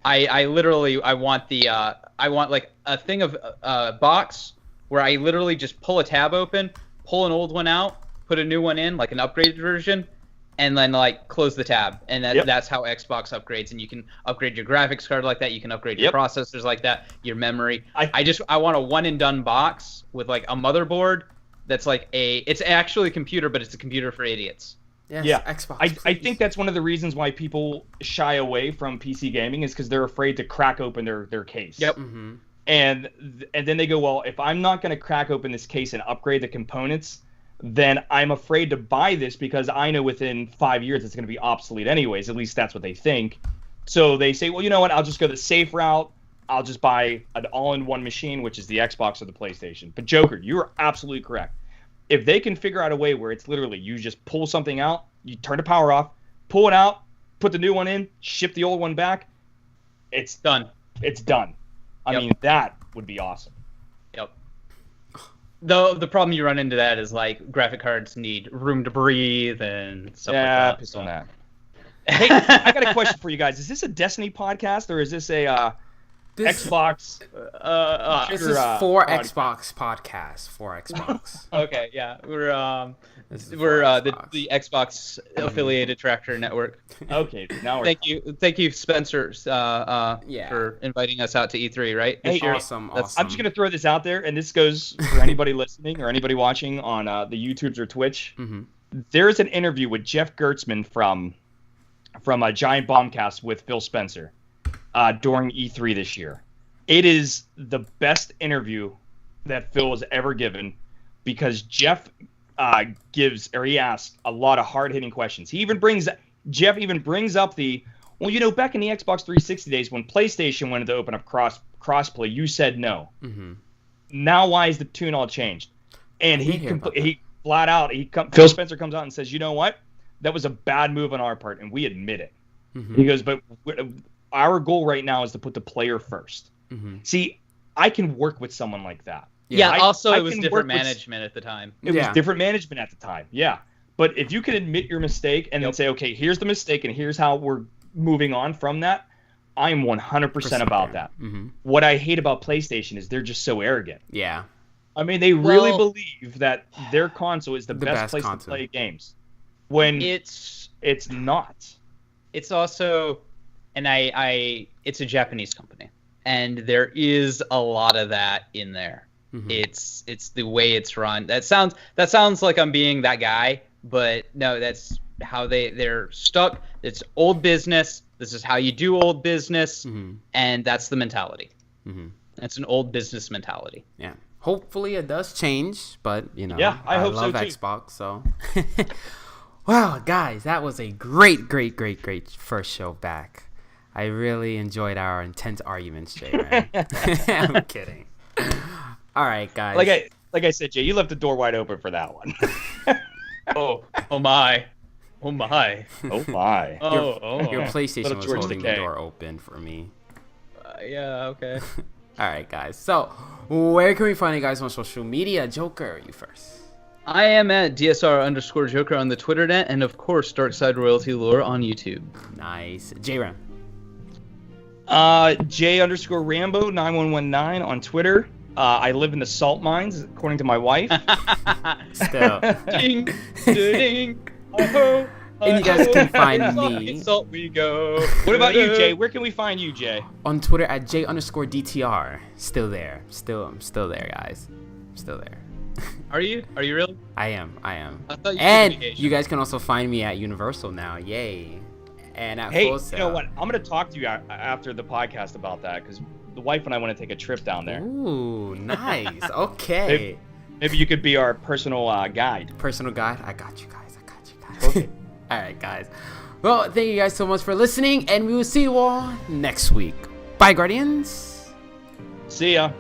I literally I want like a thing of box where I literally just pull a tab open, pull an old one out, put a new one in, like an upgraded version, and then like close the tab. And that's how Xbox upgrades. And you can upgrade your graphics card like that. You can upgrade your processors like that, your memory. I want a one and done box with like a motherboard that's like it's actually a computer, but it's a computer for idiots. Yes, yeah, Xbox. I think that's one of the reasons why people shy away from PC gaming is because they're afraid to crack open their case. Yep. Mm-hmm. And then they go, well, if I'm not going to crack open this case and upgrade the components, then I'm afraid to buy this because I know within 5 years it's going to be obsolete anyways. At least that's what they think. So they say, well, you know what? I'll just go the safe route. I'll just buy an all-in-one machine, which is the Xbox or the PlayStation. But Joker, you are absolutely correct. If they can figure out a way where it's literally you just pull something out, you turn the power off, pull it out, put the new one in, ship the old one back, it's done. It's done. I mean, that would be awesome. Yep. Though the problem you run into that is like graphic cards need room to breathe and stuff like that. Piss on that. Hey, I got a question for you guys. Is this a Destiny podcast or is this a Xbox? This is for Xbox podcast. For Xbox. Okay, yeah, we're the Xbox affiliated Tractor Network. Okay, now we're thank you, Spencer, for inviting us out to E3. Right? Awesome. I'm just gonna throw this out there, and this goes for anybody listening or anybody watching on the YouTubes or Twitch. Mm-hmm. There is an interview with Jeff Gertzman from a Giant Bombcast with Phil Spencer during E3 this year. It is the best interview that Phil has ever given because Jeff he asks a lot of hard-hitting questions. Jeff even brings up back in the Xbox 360 days when PlayStation wanted to open up crossplay, you said no. Mm-hmm. Now why is the tune all changed? And he flat out, Phil Spencer comes out and says, you know what? That was a bad move on our part, and we admit it. Mm-hmm. He goes, but our goal right now is to put the player first. Mm-hmm. See, I can work with someone like that. Yeah, also it was different management at the time. It was different management at the time, yeah. But if you can admit your mistake and then say, okay, here's the mistake and here's how we're moving on from that, I'm 100% about that. Mm-hmm. What I hate about PlayStation is they're just so arrogant. Yeah. I mean, they really believe that their console is the best place to play games. When it's not. It's also, and it's a Japanese company, and there is a lot of that in there. Mm-hmm. It's the way it's run. That sounds like I'm being that guy, but no, that's how they're stuck. It's old business. This is how you do old business, mm-hmm. and that's the mentality. Mm-hmm. It's an old business mentality. Yeah. Hopefully it does change, but I hope love so too. Xbox, so. Wow, guys, that was a great first show back. I really enjoyed our intense arguments, Jay. Man. I'm kidding. All right, guys. Like I said, Jay, you left the door wide open for that one. oh my. Oh my. Your PlayStation was holding the door open for me. Yeah, okay. All right, guys. So, where can we find you guys on social media? Joker, you first. I am at DSR_Joker on the Twitternet, and of course, Darkside Royalty Lore on YouTube. Nice. J-Ram. J_Rambo 9119 on Twitter. I live in the salt mines, according to my wife. Still. Ding, ding, oh, and you guys can find me. Salt we go. What about you, Jay? Where can we find you, Jay? On Twitter at J_DTR. Still there. I'm still there, guys. I'm still there. Are you? Are you really? I am. I thought you guys can also find me at Universal now. Yay. And at Hey, Full Sail. You know what? I'm going to talk to you after the podcast about that because the wife and I want to take a trip down there. Ooh, nice. Okay. Maybe you could be our personal guide. Personal guide? I got you guys. Okay. All right, guys. Well, thank you guys so much for listening, and we will see you all next week. Bye, Guardians. See ya.